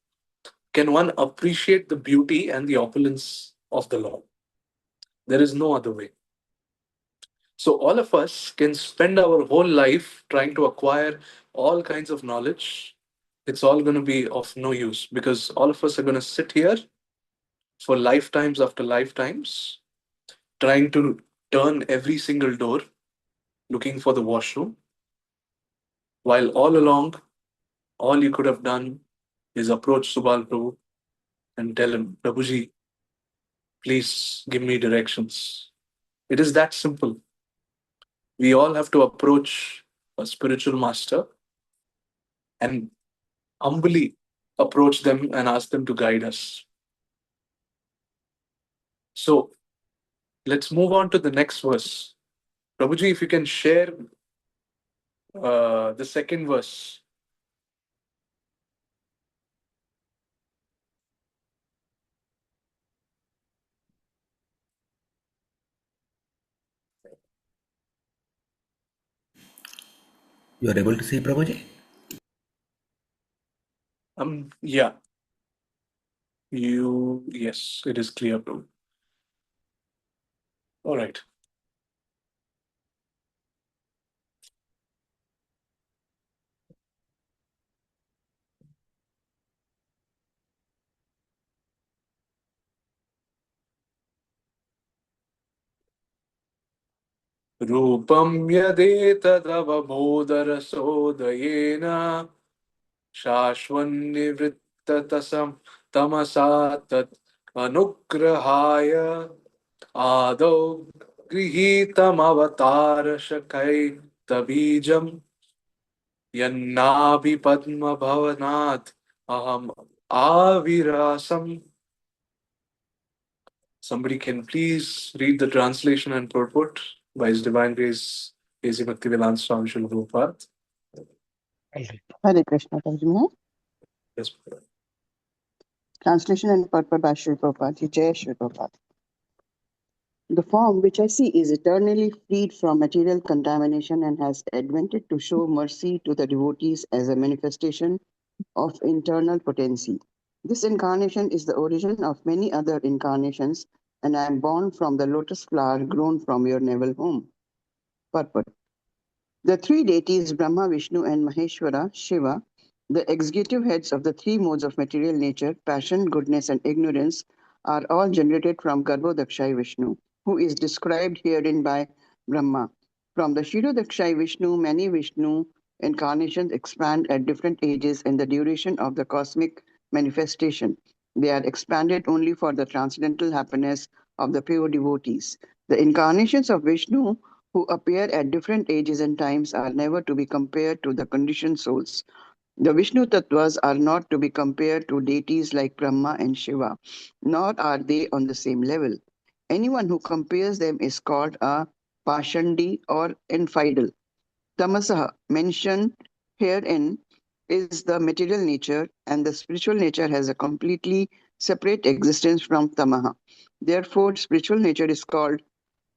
can one appreciate the beauty and the opulence of the Lord. There is no other way. So, all of us can spend our whole life trying to acquire all kinds of knowledge. It's all going to be of no use because all of us are going to sit here for lifetimes after lifetimes trying to turn every single door looking for the washroom, while all along, all you could have done is approach Subal Prabhu and tell him, "Prabhuji, please give me directions." It is that simple. We all have to approach a spiritual master and humbly approach them and ask them to guide us. So let's move on to the next verse. Prabhuji, if you can share the second verse. You are able to see, Prabhuji? Yeah, yes, it is clear, Prabhu. All right. रूपं यदेतदवबोधरसोदयेन शाश्वन्निवृत्ततसं तमसा तत् अनुग्रहाय आदौ गृहीतमवतारशकैतबीजं यन्नाभिपद्मभवनात् अहम् आविरासम्. Somebody can please read the translation and purport by His Divine Grace A.C. Bhaktivedanta Swami Srila Prabhupada. Hare Krishna, Tarjuma. Yes. Translation and purport by Sri Prabhupada. Jai Sri Prabhupada. The form which I see is eternally freed from material contamination and has advented to show mercy to the devotees as a manifestation of internal potency. This incarnation is the origin of many other incarnations, and I am born from the lotus flower grown from your navel home. Purport. The three deities, Brahma, Vishnu, and Maheshwara, Shiva, the executive heads of the three modes of material nature, passion, goodness, and ignorance, are all generated from Garbhodakshai Vishnu, who is described herein by Brahma. From the Kshirodakshai Vishnu, many Vishnu incarnations expand at different ages in the duration of the cosmic manifestation. They are expanded only for the transcendental happiness of the pure devotees. The incarnations of Vishnu who appear at different ages and times are never to be compared to the conditioned souls. The Vishnu Tattvas are not to be compared to deities like Brahma and Shiva, nor are they on the same level. Anyone who compares them is called a Pashandi or infidel. Tamasaha, mentioned herein, is the material nature, and the spiritual nature has a completely separate existence from Tamaha. Therefore, spiritual nature is called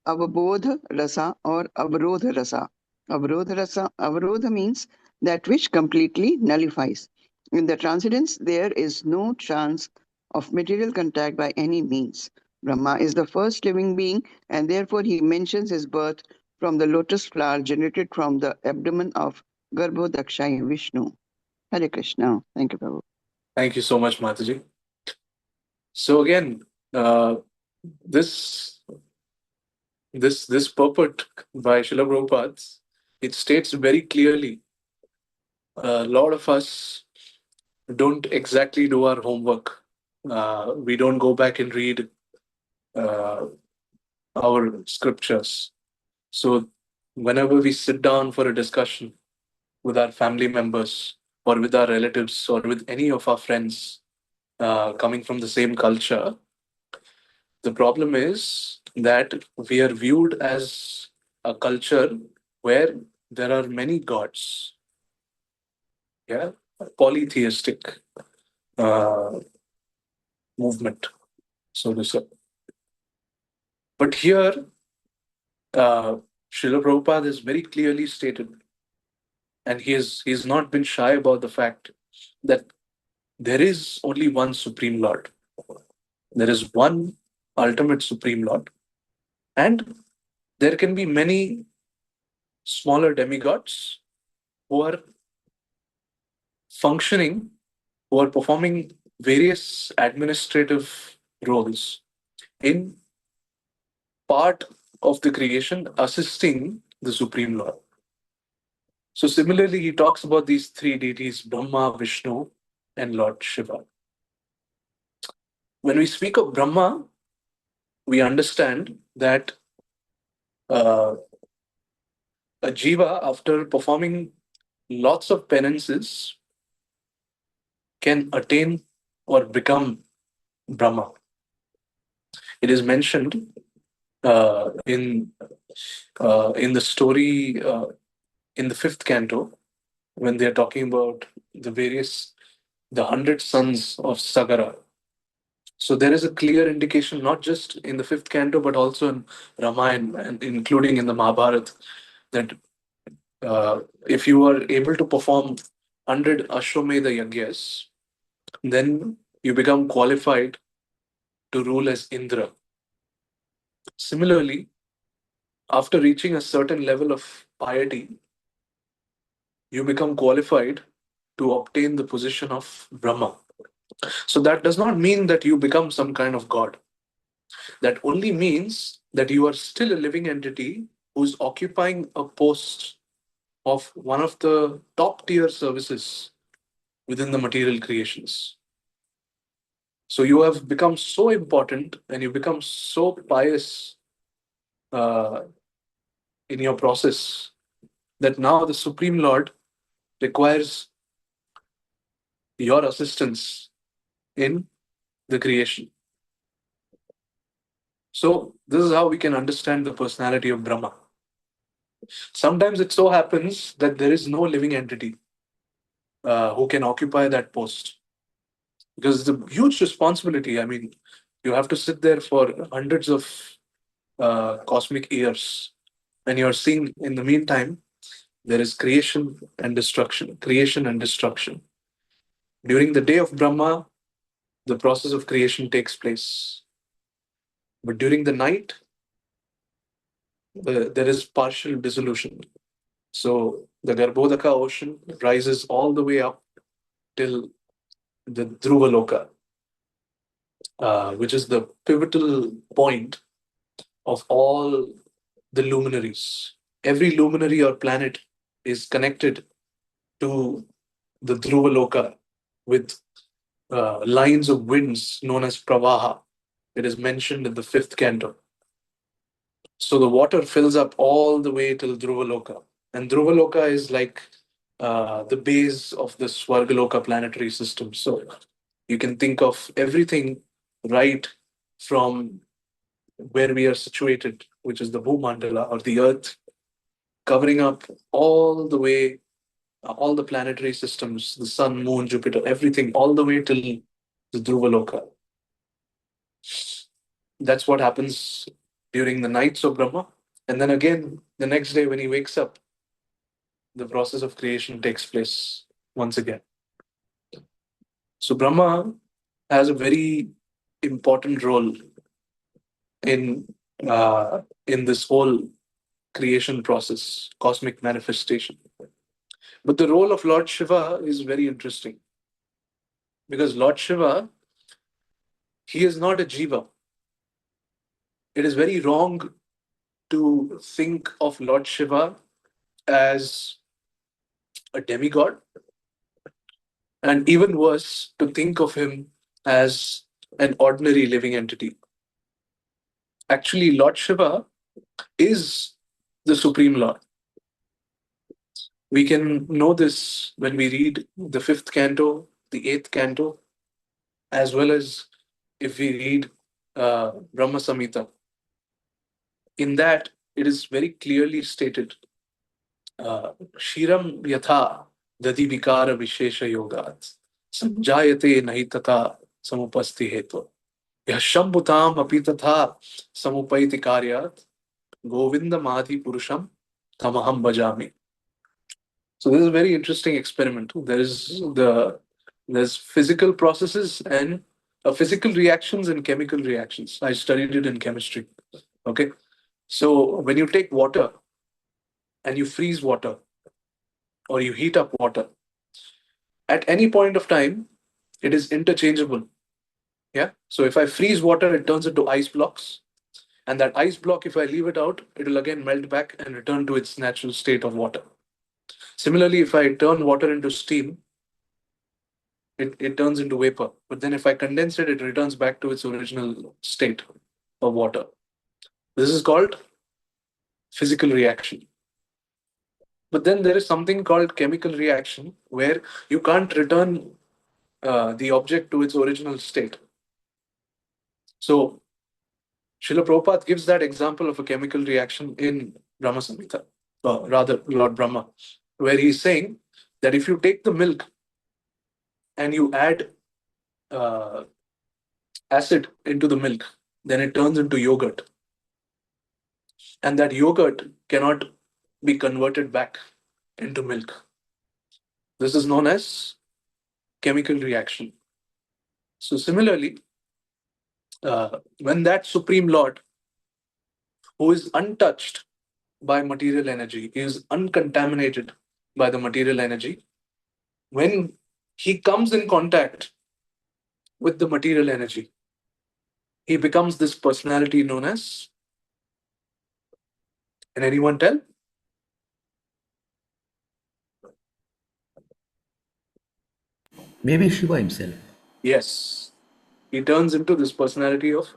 Avabodha rasa or Avarodha rasa. Avarodha means that which completely nullifies. In the transcendence, there is no chance of material contact by any means. Brahma is the first living being, and therefore he mentions his birth from the lotus flower generated from the abdomen of Garbhodakshai Vishnu. Hare Krishna. Thank you, Prabhu. Thank you so much, Mataji. So again, this purport by Srila Prabhupada, it states very clearly. A lot of us don't exactly do our homework. We don't go back and read our scriptures. So whenever we sit down for a discussion with our family members or with our relatives or with any of our friends coming from the same culture, the problem is that we are viewed as a culture where there are many gods. Yeah, polytheistic movement, so to say. But here, Srila Prabhupada has very clearly stated, and he's not been shy about the fact that there is only one Supreme Lord. There is one ultimate Supreme Lord. And there can be many smaller demigods who are functioning, who are performing various administrative roles in part of the creation, assisting the Supreme Lord. So similarly, he talks about these three deities, Brahma, Vishnu, and Lord Shiva. When we speak of Brahma, we understand that a jiva, after performing lots of penances, can attain or become Brahma. It is mentioned in the story in the fifth canto when they are talking about the 100 sons of Sagara. So there is a clear indication, not just in the fifth canto, but also in Ramayana and including in the Mahabharata, that if you are able to perform 100 Ashwamedha Yagyas, then you become qualified to rule as Indra. Similarly, after reaching a certain level of piety, you become qualified to obtain the position of Brahma. So that does not mean that you become some kind of god. That only means that you are still a living entity who's occupying a post of one of the top tier services within the material creations. So you have become so important and you become so pious in your process that now the Supreme Lord requires your assistance in the creation. So this is how we can understand the personality of Brahma. Sometimes it so happens that there is no living entity who can occupy that post, because it's a huge responsibility. I mean, you have to sit there for hundreds of cosmic years, and you're seeing in the meantime there is creation and destruction, creation and destruction. During the day of Brahma, the process of creation takes place. But during the night, there is partial dissolution. So the Garbhodaka ocean rises all the way up till the Dhruvaloka, which is the pivotal point of all the luminaries. Every luminary or planet is connected to the Dhruvaloka with lines of winds known as pravaha. It is mentioned in the fifth canto. So the water fills up all the way till Dhruvaloka. And Dhruvaloka is like the base of the Swargaloka planetary system. So you can think of everything right from where we are situated, which is the Bhumandala or the Earth, covering up all the way, all the planetary systems, the Sun, Moon, Jupiter, everything, all the way till the Dhruvaloka. That's what happens during the nights of Brahma. And then again, the next day when he wakes up, the process of creation takes place once again. So Brahma has a very important role in this whole creation process, cosmic manifestation. But the role of Lord Shiva is very interesting, because Lord Shiva, he is not a jiva. It is very wrong to think of Lord Shiva as a demigod, and even worse, to think of him as an ordinary living entity. Actually, Lord Shiva is the Supreme Lord. We can know this when we read the fifth canto, the eighth canto, as well as if we read Brahma Samhita. In that, it is very clearly stated, Shiram yatha dadi vikara vishesha yogat samjayate nahi tata samupasti hetu. Yah shambhutam api tatha samupaiti karyat govinda madhi purusham tamaham bhajami. So this is a very interesting experiment. There's physical processes and physical reactions and chemical reactions. I studied it in chemistry. Okay, so when you take water and you freeze water or you heat up water, at any point of time, it is interchangeable. Yeah. So if I freeze water, it turns into ice blocks, and that ice block, if I leave it out, it will again melt back and return to its natural state of water. Similarly, if I turn water into steam, it turns into vapor. But then if I condense it, it returns back to its original state of water. This is called physical reaction. But then there is something called chemical reaction, where you can't return the object to its original state. So Srila Prabhupada gives that example of a chemical reaction in Brahma Samhita, or rather Lord Brahma, where he's saying that if you take the milk and you add acid into the milk, then it turns into yogurt. And that yogurt cannot be converted back into milk. This is known as chemical reaction. So similarly, when that Supreme Lord, who is untouched by material energy, is uncontaminated by the material energy, when he comes in contact with the material energy, he becomes this personality known as, can anyone tell? Maybe Shiva himself. Yes, he turns into this personality of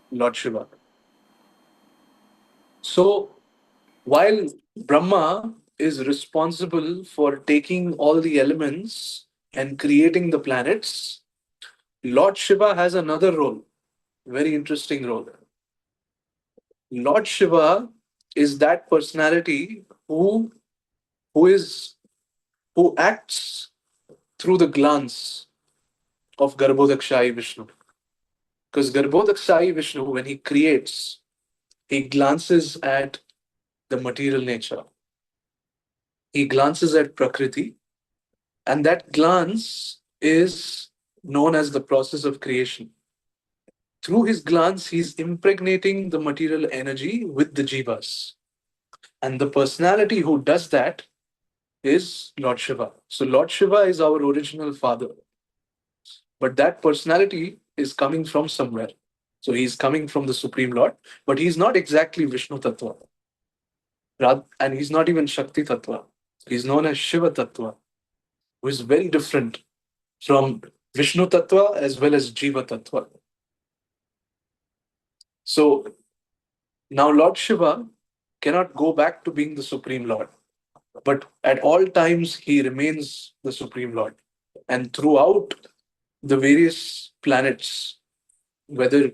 Lord Shiva. So while Brahma is responsible for taking all the elements and creating the planets, Lord Shiva has another role, very interesting role. Lord Shiva is that personality who acts through the glance of Garbhodakshai Vishnu. Because Garbhodakshai Vishnu, when he creates, he glances at the material nature. He glances at Prakriti, and that glance is known as the process of creation. Through his glance, he's impregnating the material energy with the jivas. And the personality who does that is Lord Shiva. So Lord Shiva is our original father. But that personality is coming from somewhere. So he's coming from the Supreme Lord, but he's not exactly Vishnu Tattva. And he's not even Shakti Tattva. He's known as Shiva Tattva, who is very different from Vishnu Tattva as well as Jiva Tattva. So now Lord Shiva cannot go back to being the Supreme Lord, but at all times he remains the Supreme Lord. And throughout the various planets, whether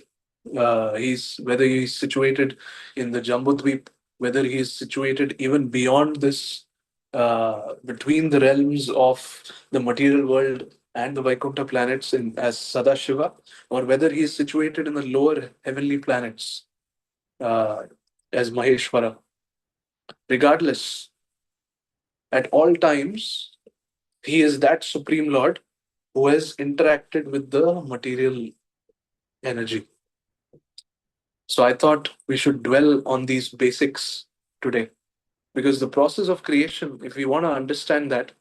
he's situated in the Jambudvip, whether he is situated even beyond this, between the realms of the material world and the Vaikuntha planets as Sadashiva, or whether he is situated in the lower heavenly planets uh, as Maheshwara. Regardless, at all times, he is that Supreme Lord who has interacted with the material energy. So I thought we should dwell on these basics today, because the process of creation, if we want to understand that,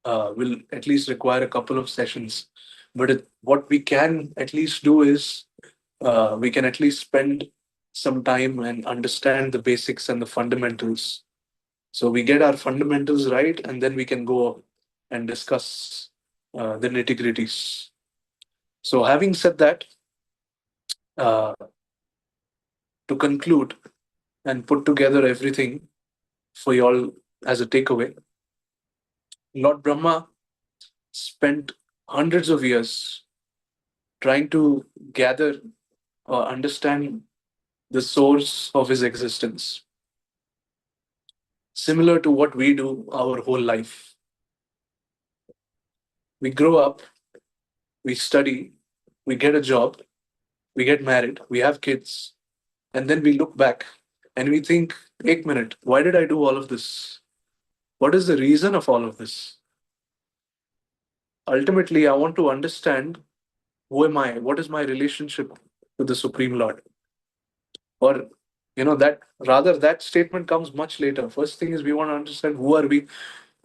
will at least require a couple of sessions. But what we can at least do is we can at least spend some time and understand the basics and the fundamentals. So we get our fundamentals right, and then we can go and discuss the nitty-gritties. So having said that, uh, to conclude and put together everything for y'all as a takeaway, Lord Brahma spent hundreds of years trying to gather or understand the source of his existence, similar to what we do our whole life. We grow up, we study, we get a job, we get married, we have kids, and then we look back and we think, "Ek minute, why did I do all of this? What is the reason of all of this?" Ultimately, I want to understand, who am I? What is my relationship with the Supreme Lord? Or, that statement comes much later. First thing is, we want to understand, who are we?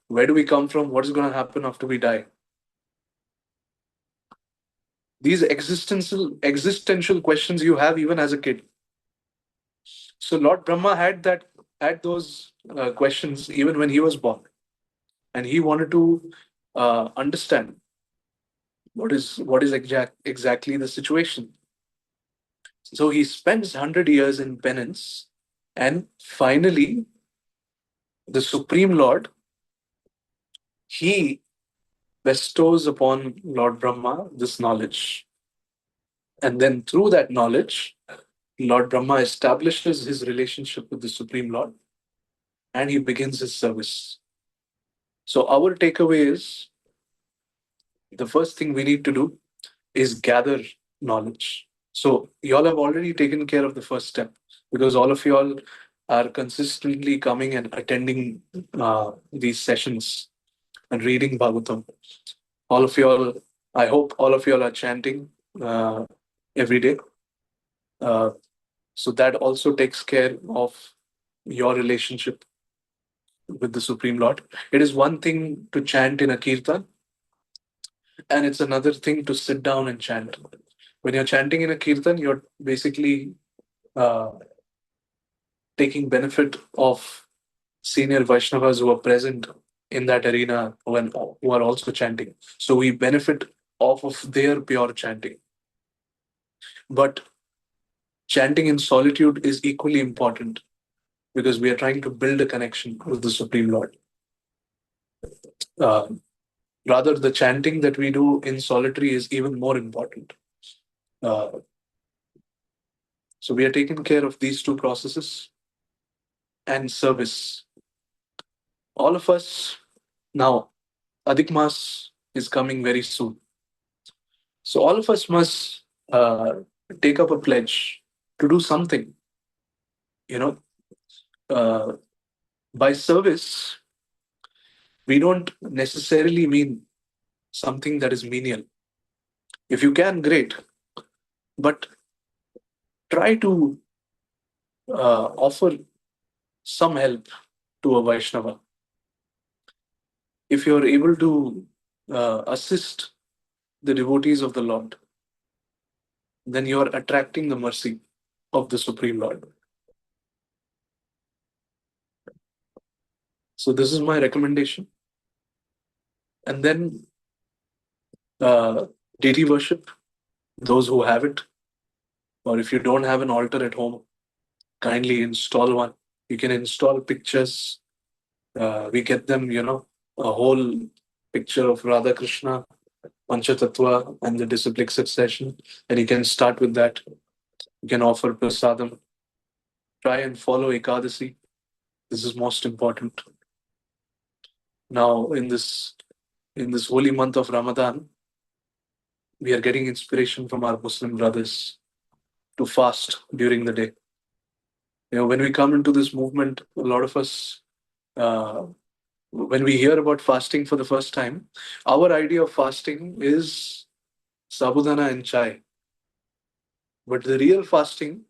Where do we come from? What is going to happen after we die? These existential questions you have even as a kid. So Lord Brahma had those questions even when he was born, and he wanted to understand what is exactly the situation. So he spends 100 years in penance, and finally, the Supreme Lord, he bestows upon Lord Brahma this knowledge. And then through that knowledge, Lord Brahma establishes his relationship with the Supreme Lord, and he begins his service. So our takeaway is, the first thing we need to do is gather knowledge. So y'all have already taken care of the first step, because all of y'all are consistently coming and attending these sessions and reading Bhagavatam. All of y'all, I hope all of y'all are chanting every day. So that also takes care of your relationship with the Supreme Lord. It is one thing to chant in a kirtan, and it's another thing to sit down and chant. When you're chanting in a kirtan, you're basically uh, taking benefit of senior Vaishnavas who are present in that arena, who are also chanting. So we benefit off of their pure chanting. But chanting in solitude is equally important, because we are trying to build a connection with the Supreme Lord. Uh, Rather, the chanting that we do in solitary is even more important. Uh, so we are taking care of these two processes. and service. All of us now, Adhik Mas is coming very soon. So all of us must take up a pledge to do something. You know, uh, by service, we don't necessarily mean something that is menial. If you can, great. But try to offer some help to a Vaishnava. If you're able to assist the devotees of the Lord, then you're attracting the mercy of the Supreme Lord. So this is my recommendation. And then deity worship, those who have it, or if you don't have an altar at home, kindly install one. You can install pictures. We get them, a whole picture of Radha Krishna, Panchatattva, and the disciplic succession. And you can start with that. You can offer prasadam. Try and follow Ekadasi. This is most important. Now, in this holy month of Ramadan, we are getting inspiration from our Muslim brothers to fast during the day. When we come into this movement, a lot of us, when we hear about fasting for the first time, our idea of fasting is sabudana and chai. But the real fasting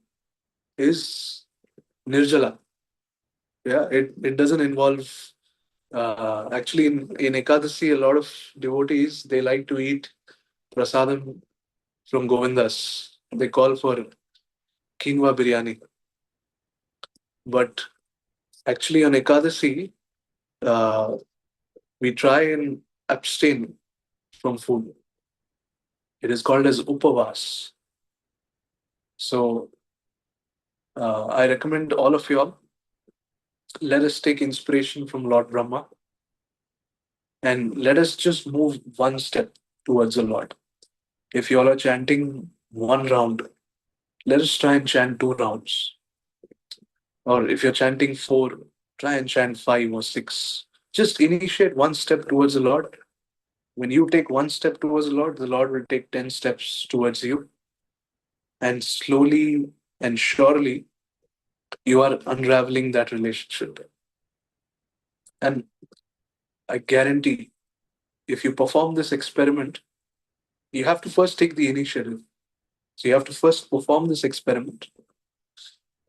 is nirjala. Yeah, it doesn't involve. Actually, in Ekadasi, a lot of devotees, they like to eat prasadam from Govindas. They call for quinoa biryani. But actually, on Ekadasi, uh, we try and abstain from food. It is called as upavas. So I recommend all of you all, let us take inspiration from Lord Brahma and let us just move one step towards the Lord. If you all are chanting one round, let us try and chant 2 rounds. Or if you're chanting 4, try and chant 5 or 6. Just initiate one step towards the Lord. When you take one step towards the Lord will take 10 steps towards you. And slowly and surely, you are unraveling that relationship. And I guarantee, if you perform this experiment, you have to first take the initiative. So you have to first perform this experiment.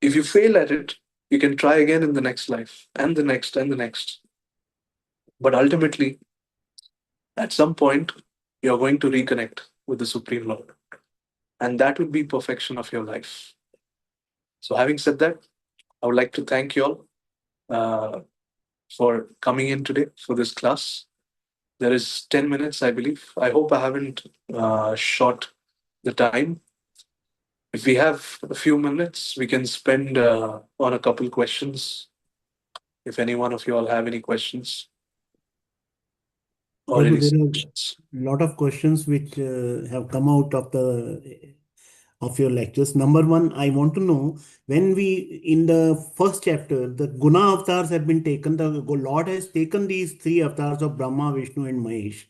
If you fail at it, you can try again in the next life, and the next, and the next. But ultimately, at some point, you're going to reconnect with the Supreme Lord. And that would be perfection of your life. So having said that, I would like to thank you all for coming in today for this class. There is 10 minutes, I believe. I hope I haven't short the time. If we have a few minutes, we can spend on a couple questions. If any one of you all have any questions or any Prabhu, there are suggestions. a lot of questions which have come out of your lectures. Number one, I want to know, when we in the first chapter, the Guna avatars have been taken. The Lord has taken these 3 avatars of Brahma, Vishnu, and Mahesh.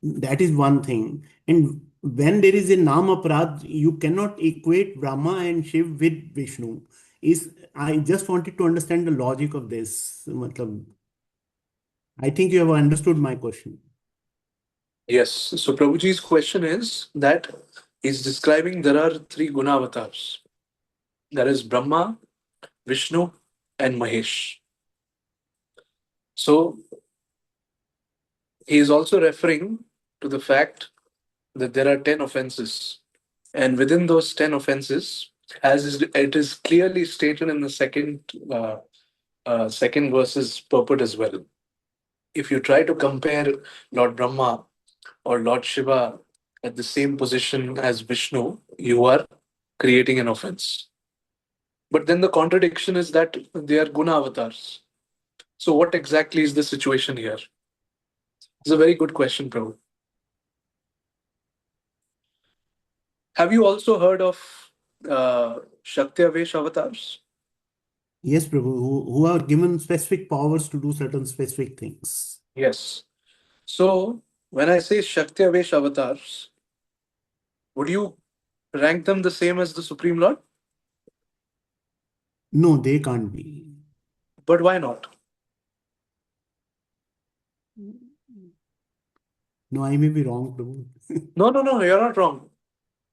That is one thing. And when there is a Nam Aparad, you cannot equate Brahma and Shiv with Vishnu. I just wanted to understand the logic of this. Matlab, I think you have understood my question. Yes. So Prabhuji's question is that he's describing there are 3 Guna avatars. There is Brahma, Vishnu, and Mahesh. So he is also referring to the fact that there are 10 offenses. And within those 10 offenses, it is clearly stated in the second verse's purport as well. If you try to compare Lord Brahma or Lord Shiva at the same position as Vishnu, you are creating an offense. But then the contradiction is that they are Guna avatars. So what exactly is the situation here? It's a very good question, Prabhu. Have you also heard of Shakti Avesh avatars? Yes, Prabhu, who are given specific powers to do certain specific things. Yes. So when I say Shakti Avesh avatars, would you rank them the same as the Supreme Lord? No, they can't be. But why not? No, I may be wrong, Prabhu. No, you're not wrong.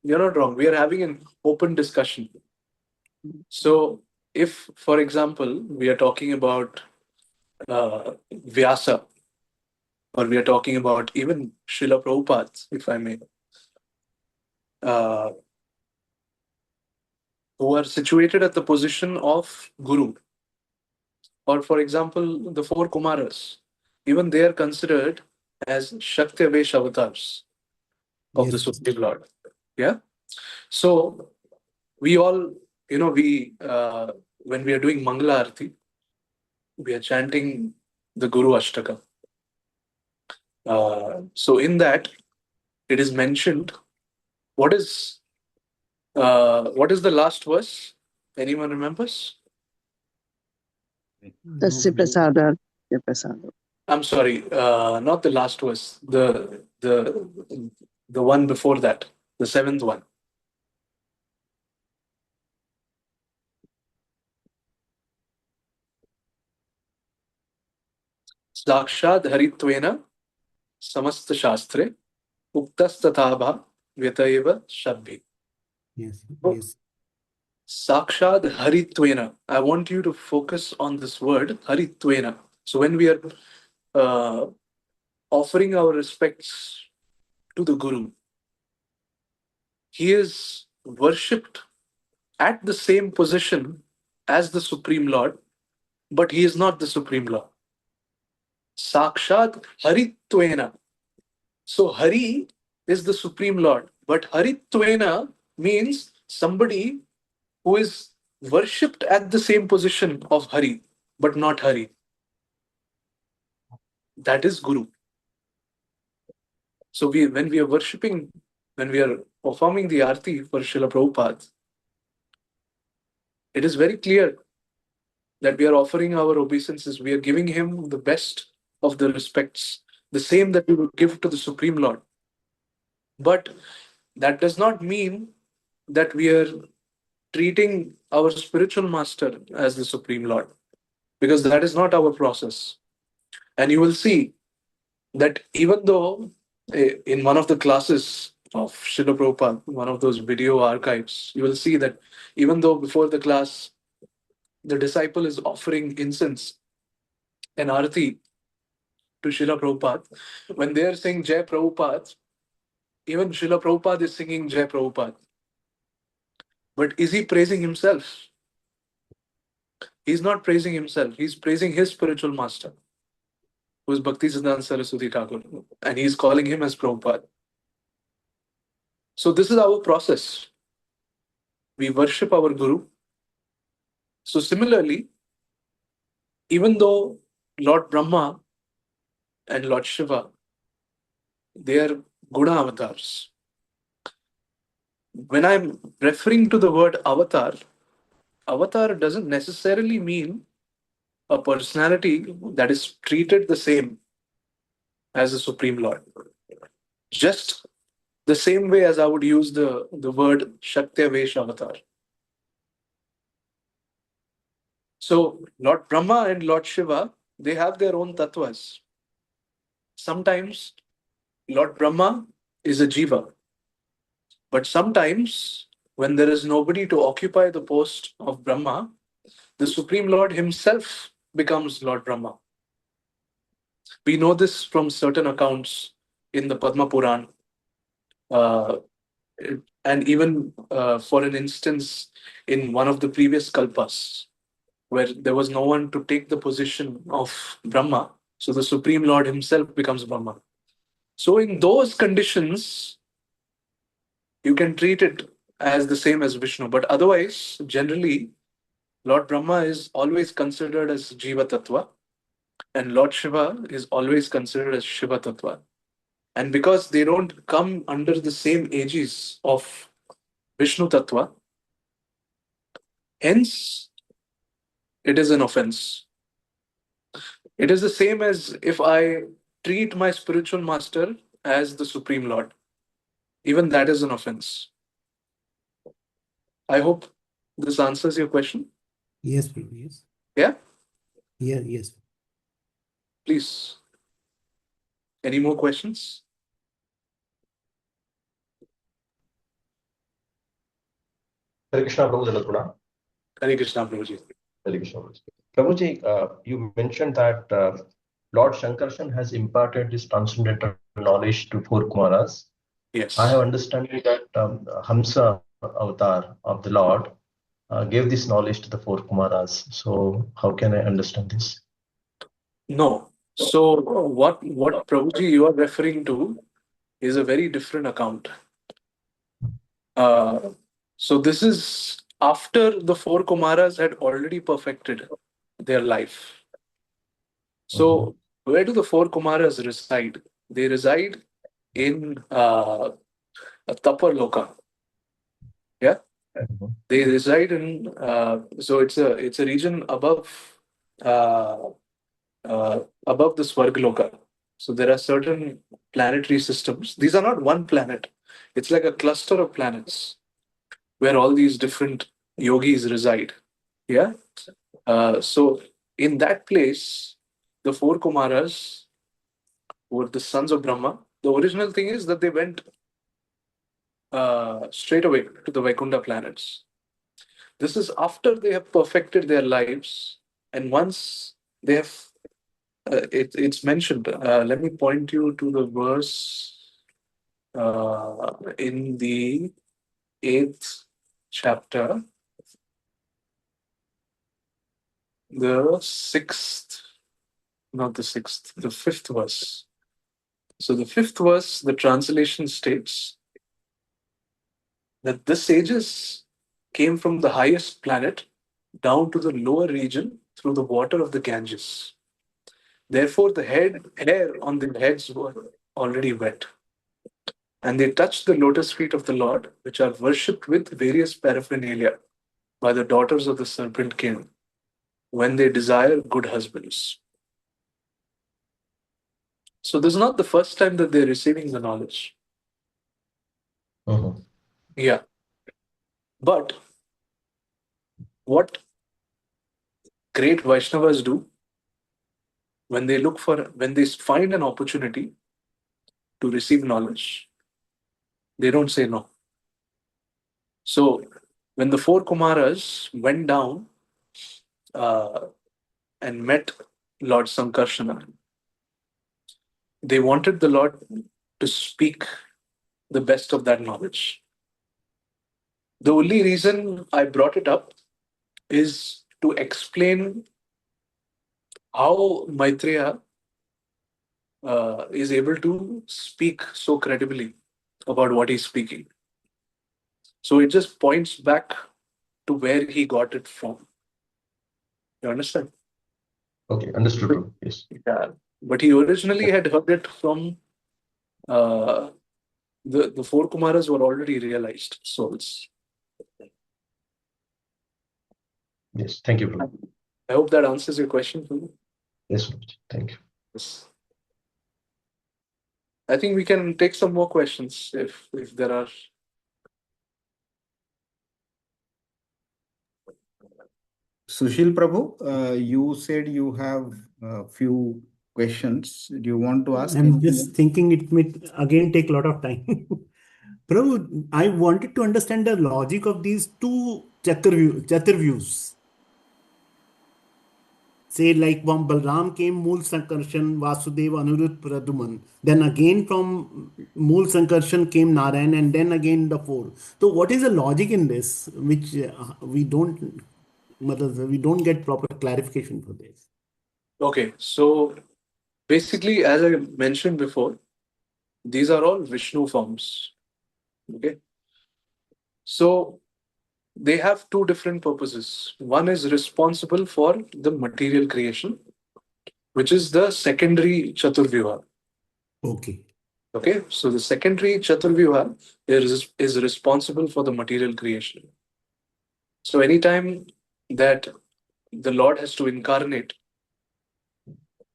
You're not wrong. We are having an open discussion. So, if, for example, we are talking about Vyasa, or we are talking about even Srila Prabhupada, if I may, uh, who are situated at the position of Guru, or for example, the four Kumaras, even they are considered as Shakti Avesh avatars of the Yes. Supreme Lord. Yeah. So, we all, when we are doing Mangala Arati, we are chanting the Guru Ashtaka. So in that, it is mentioned what is the last verse? Anyone remembers? No, Tasya Prabhu. prasada, tasya prasada. I'm sorry, not the last verse. The one before that, the seventh one. Sakshad Haritvena Samasta Shastre Uktastathabha Vyataiva Shabhi. Yes, yes. Sakshad Haritvena. I want you to focus on this word Haritvena. So when we are uh, offering our respects to the Guru, he is worshipped at the same position as the Supreme Lord, but he is not the Supreme Lord. Sakshat Haritvena. So Hari is the Supreme Lord, but Haritvena means somebody who is worshipped at the same position of Hari, but not Hari. That is Guru. So when we are worshipping, when we are performing the Arti for Srila Prabhupada, it is very clear that we are offering our obeisances. We are giving him the best of the respects, the same that we would give to the Supreme Lord. But that does not mean that we are treating our spiritual master as the Supreme Lord, because that is not our process. And you will see that even though in one of the classes of Srila Prabhupada, one of those video archives, you will see that even though before the class, the disciple is offering incense and arati to Srila Prabhupada, when they are saying Jai Prabhupada, even Srila Prabhupada is singing Jai Prabhupada. But is he praising himself? He's not praising himself. He's praising his spiritual master, who is Bhaktisiddhanta Saraswati Thakur, and he's calling him as Prabhupada. So this is our process. We worship our Guru. So similarly, even though Lord Brahma and Lord Shiva, they are Guna avatars. When I'm referring to the word avatar, avatar doesn't necessarily mean a personality that is treated the same as the Supreme Lord. Just the same way as I would use the word Shakti Avesh avatar. So Lord Brahma and Lord Shiva, they have their own tattvas. Sometimes Lord Brahma is a jiva, but sometimes when there is nobody to occupy the post of Brahma, the Supreme Lord himself becomes Lord Brahma. We know this from certain accounts in the Padma Puran. Uh, and even for an instance, in one of the previous kalpas, where there was no one to take the position of Brahma, so the Supreme Lord himself becomes Brahma. So in those conditions, you can treat it as the same as Vishnu. But otherwise, generally, Lord Brahma is always considered as Jiva Tattva, and Lord Shiva is always considered as Shiva Tattva. And because they don't come under the same aegis of Vishnu Tattva, hence it is an offense. It is the same as if I treat my spiritual master as the Supreme Lord. Even that is an offense. I hope this answers your question. Yes, Prabhu, yes. Yeah? Yeah, yes. Please. Any more questions? Hare Krishna, Prabhu Janakuna. Hare Krishna, Prabhuji. Hare Krishna, Prabhuji. Prabhuji, you mentioned that Lord Shankarshan has imparted this transcendental knowledge to four Kumaras. Yes. I have understanding that Hamsa avatar of the Lord gave this knowledge to the four Kumaras. So how can I understand this? No. So what Prabhuji you are referring to is a very different account. So this is after the four Kumaras had already perfected their life. So where do the four Kumaras reside? They reside in a Tapar Loka. Yeah, they reside in. So it's a region above above the Swargaloka. So there are certain planetary systems. These are not one planet. It's like a cluster of planets where all these different yogis reside. Yeah. So in that place, the four Kumaras were the sons of Brahma. The original thing is that they went straight away to the Vaikunta planets. This is after they have perfected their lives, and once they have, it's mentioned. Let me point you to the verse in the 8th chapter, the 6th, not the 6th, the 5th verse. So the 5th verse, the translation states that the sages came from the highest planet down to the lower region through the water of the Ganges. Therefore, the hair on their heads were already wet. And they touched the lotus feet of the Lord, which are worshipped with various paraphernalia by the daughters of the serpent king when they desire good husbands. So this is not the first time that they're receiving the knowledge. Yeah. But what great Vaishnavas do when they find an opportunity to receive knowledge, they don't say no. So when the four Kumaras went down and met Lord Sankarshana, they wanted the Lord to speak the best of that knowledge. The only reason I brought it up is to explain how Maitreya is able to speak so credibly about what he's speaking. So it just points back to where he got it from. You understand? Okay, understood. Yes. Yeah. But he originally had heard it from the four Kumaras were already realized souls. Yes. Thank you, Prabhu. I hope that answers your question for you. Yes, Prabhuji. Thank you. Yes. I think we can take some more questions if there are. Sushil Prabhu, you said you have a few questions. Do you want to ask I'm anything? just thinking it may again take a lot of time. Prabhu, I wanted to understand the logic of these two Chaturvyus. Say like from Balram came Mool Sankarshan, Vasudeva, Anirudh, Praduman. Then again from Mool Sankarshan came Narayan, and then again the four. So what is the logic in this, which we don't get proper clarification for this? Okay, so basically, as I mentioned before, these are all Vishnu forms. Okay, so they have two different purposes. One is responsible for the material creation, which is the secondary Chaturvyuha. Okay. Okay, so the secondary Chaturvyuha is responsible for the material creation. So anytime that the Lord has to incarnate,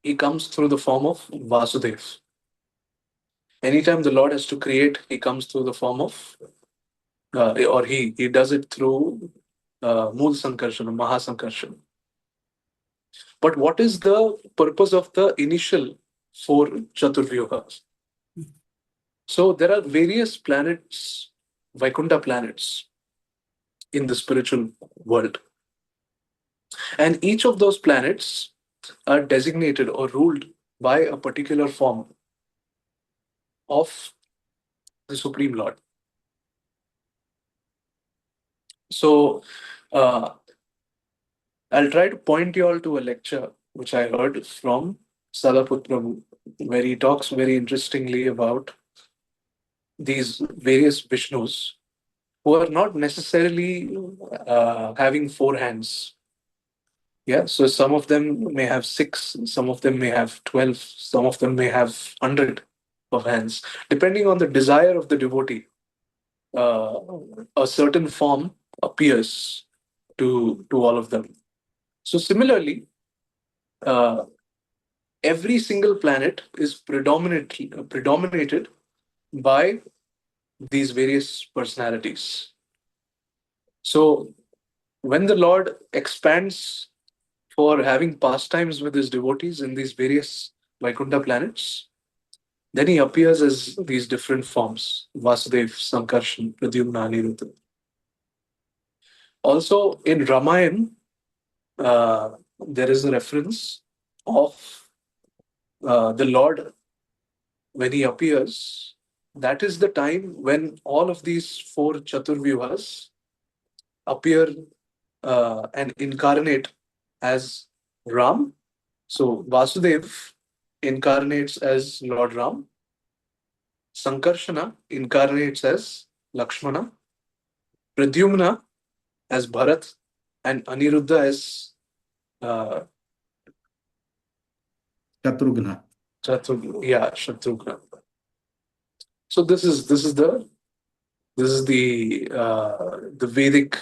he comes through the form of Vasudev. Anytime the Lord has to create, he comes through the form of, or he does it through Mool Sankarshan, Maha Sankarshan. But what is the purpose of the initial 4 Chaturvyuhas? So there are various planets, Vaikuntha planets, in the spiritual world. And each of those planets are designated or ruled by a particular form of the Supreme Lord. So I'll try to point you all to a lecture which I heard from Sadaput Prabhu, where he talks very interestingly about these various Vishnus who are not necessarily having 4 hands. Yeah, so some of them may have 6, some of them may have 12, some of them may have 100 of hands. Depending on the desire of the devotee, a certain form appears to all of them. So similarly, every single planet is predominated by these various personalities. So when the Lord expands for having pastimes with his devotees in these various Vaikuntha planets, then he appears as these different forms: Vasudev, Sankarshan, Pradyumna, Aniruddha. Also in Ramayana, there is a reference of the Lord when he appears. That is the time when all of these 4 Chaturvyuhas appear and incarnate as Ram. So Vasudev incarnates as Lord Ram. Sankarshana incarnates as Lakshmana. Pradyumna as Bharat, and Aniruddha as Shatrugna. Shatrugna. So this is the Vedic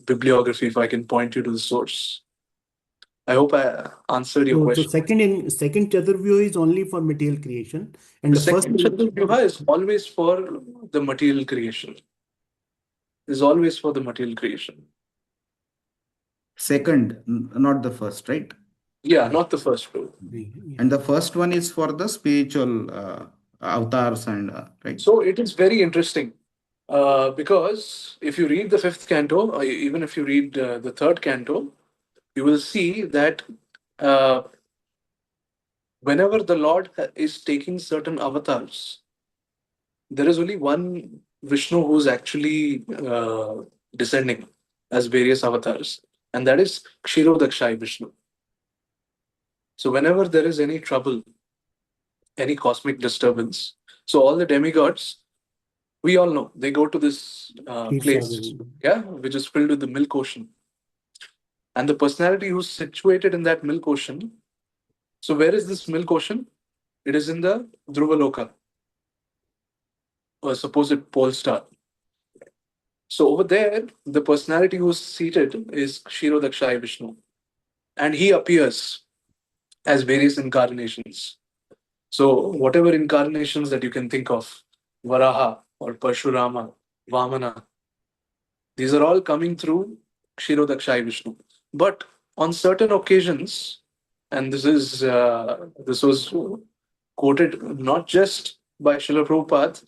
bibliography. If I can point you to the source, I hope I answered your So question. second Chaturvyuha is only for material creation, and The the first second Chaturvyuha is always for the material creation. Is always for the material creation. Second, not the first, right? Yeah, not the first two. And the first one is for the spiritual avatars and right. So it is very interesting because if you read the 5th canto, or even if you read the 3rd canto, you will see that whenever the Lord is taking certain avatars, there is only one Vishnu who is actually descending as various avatars, and that is Kshirodakshai Vishnu. So whenever there is any trouble, any cosmic disturbance, so all the demigods, we all know, they go to this place, which is filled with the milk ocean. And the personality who's situated in that milk ocean, so where is this milk ocean? It is in the Dhruvaloka, or supposed pole star. So over there, the personality who's seated is Kshirodakshai Vishnu. And he appears as various incarnations. So whatever incarnations that you can think of, Varaha or Parshurama, Vamana, these are all coming through Kshirodakshai Vishnu. But on certain occasions, and this was quoted not just by Srila Prabhupada,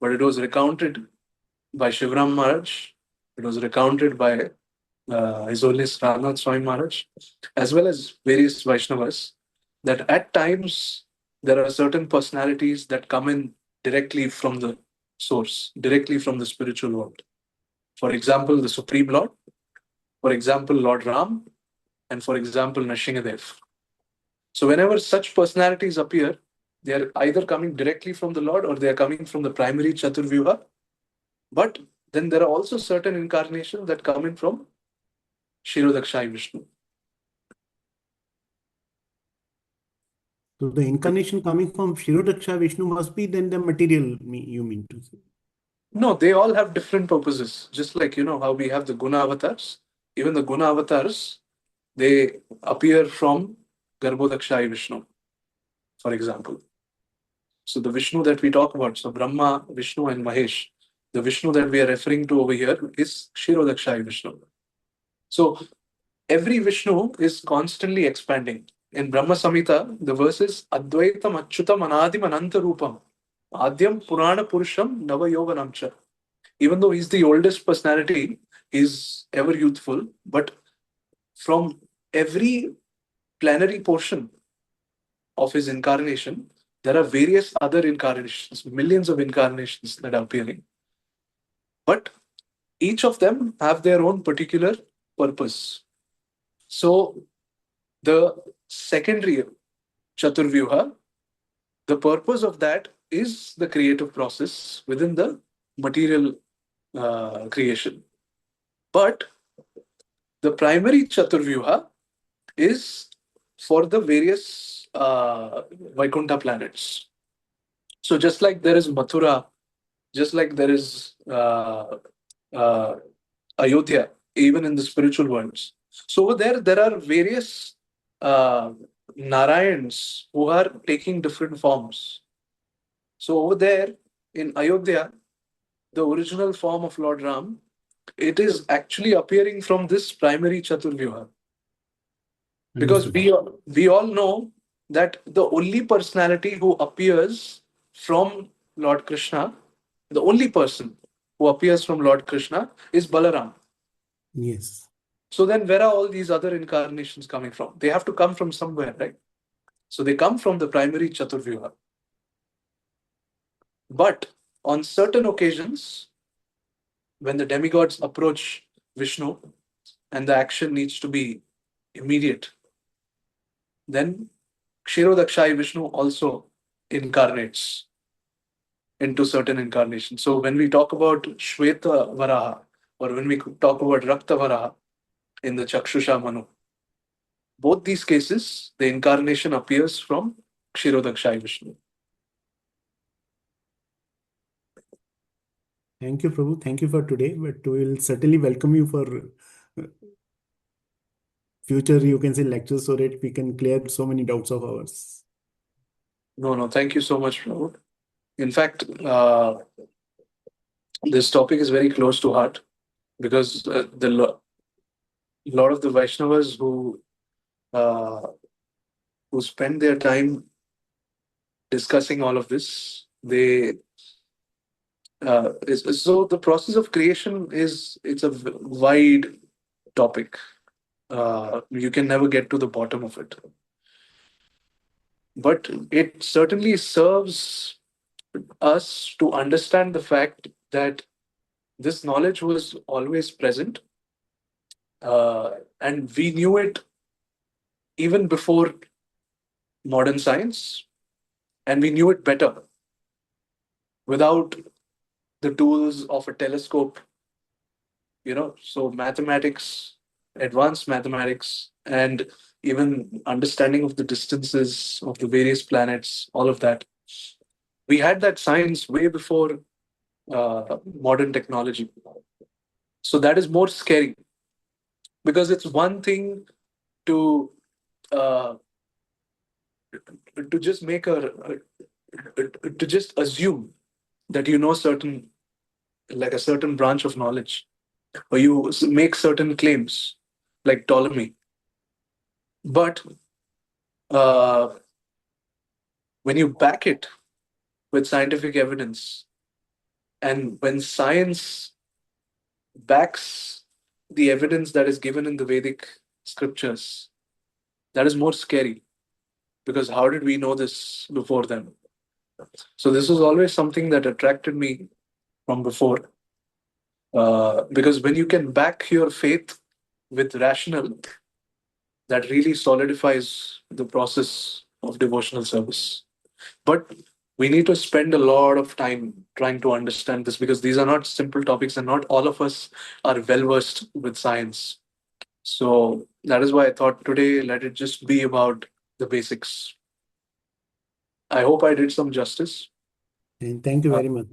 but it was recounted by Shivram Maharaj, it was recounted by His Holiness Ranath Swami Maharaj, as well as various Vaishnavas, that at times there are certain personalities that come in directly from the source, directly from the spiritual world. For example, the Supreme Lord, for example, Lord Ram, and for example, Nrsingadev. So whenever such personalities appear, they are either coming directly from the Lord or they are coming from the primary Chaturvyuha. But then there are also certain incarnations that come in from Kshirodakshai Vishnu. So the incarnation coming from Kshirodaksha Vishnu must be then the material, you mean to say? No, they all have different purposes. Just like, how we have the Guna avatars, even the Guna avatars, they appear from Garbhodakshayi Vishnu, for example. So the Vishnu that we talk about, so Brahma, Vishnu, and Mahesh, the Vishnu that we are referring to over here is Kshirodakshayi Vishnu. So every Vishnu is constantly expanding. In Brahma Samhita, the verse is Advaitam Achyutam Anadim Ananta Rupam Adyam Purana Purusham Nava Yoganam Cha. Even though he's the oldest personality, he's ever youthful, but from every plenary portion of his incarnation, there are various other incarnations, millions of incarnations that are appearing. But each of them have their own particular purpose. So the secondary Chaturvyuha, the purpose of that is the creative process within the material creation. But the primary Chaturvyuha is for the various Vaikuntha planets. So just like there is Mathura, just like there is Ayodhya, even in the spiritual worlds. So over there are various Narayans who are taking different forms. So over there in Ayodhya, the original form of Lord Ram, it is actually appearing from this primary Chaturvyuha. Because Understood. we all know that the only personality who appears from Lord Krishna, the only person who appears from Lord Krishna is Balaram. Yes. So then where are all these other incarnations coming from? They have to come from somewhere, right? So they come from the primary Chaturvyuha. But on certain occasions, when the demigods approach Vishnu and the action needs to be immediate, then Kshirodakshayi Vishnu also incarnates into certain incarnations. So when we talk about Shweta Varaha, or when we talk about Rakta Varaha in the Chakshusha Manu, both these cases, the incarnation appears from Kshirodakshayi Vishnu. Thank you, Prabhu. Thank you for today. But we will certainly welcome you for future, you can say, lectures so that we can clear so many doubts of ours. No, thank you so much, Prabhu. In fact, this topic is very close to heart because the lot of the Vaishnavas who spend their time discussing all of this, so the process of creation it's a wide topic. You can never get to the bottom of it, but it certainly serves us to understand the fact that this knowledge was always present, and we knew it even before modern science, and we knew it better without the tools of a telescope. So mathematics, advanced mathematics, and even understanding of the distances of the various planets, all of that. We had that science way before modern technology. So that is more scary because it's one thing to uh, just make to just assume that you know a certain branch of knowledge, or you make certain claims like Ptolemy. But uh, when you back it with scientific evidence, and when science backs the evidence that is given in the Vedic scriptures, that is more scary because how did we know this before then? So this was always something that attracted me from before, because when you can back your faith with rational, that really solidifies the process of devotional service. But we need to spend a lot of time trying to understand this because these are not simple topics and not all of us are well versed with science. So that is why I thought today let it just be about the basics. I hope I did some justice. And thank you very much.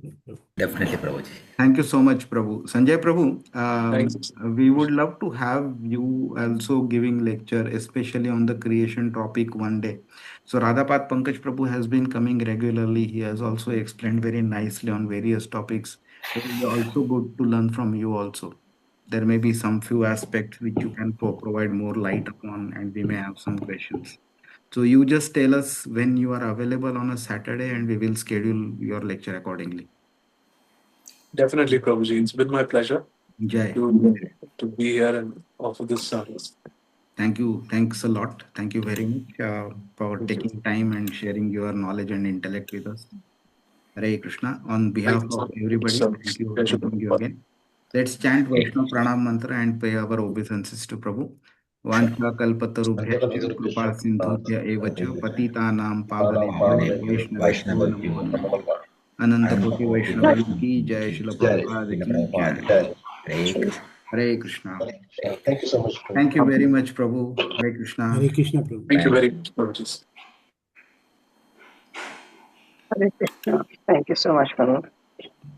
Definitely, Prabhuji. Thank you so much, Prabhu. Sanjay Prabhu, Thanks. we would love to have you also giving lecture, especially on the creation topic one day. So Radhapat Pankaj Prabhu has been coming regularly. He has also explained very nicely on various topics. It will be also good to learn from you also. There may be some few aspects which you can provide more light upon, and we may have some questions. So you just tell us when you are available on a Saturday, and we will schedule your lecture accordingly. Definitely, Prabhuji. It's been my pleasure Jai. to be here and offer this service. Thank you. Thanks a lot. Thank you very much for taking time and sharing your knowledge and intellect with us. Hare Krishna. On behalf Thank you of so everybody, much. thank you. Jai Shri Thanking you Prabhupada. again. Let's chant Vaishnav Pranam Mantra and pay our obeisances to Prabhu. Vancha kalpatarubhyascha kripa sindhubhya evacha patitanam pavanebhyo vaishnavebhyo namo namaha. Ananta Koti Vaishnava ki Jai Shila Prabhupada ki Jai. Hare Krishna. Hare Krishna. Thank you so much. Thank you very much, Prabhu. Hare Krishna. Hare Krishna, Prabhu. Thank you very much, Prabhuji. Hare Krishna. Thank you so much, Prabhu.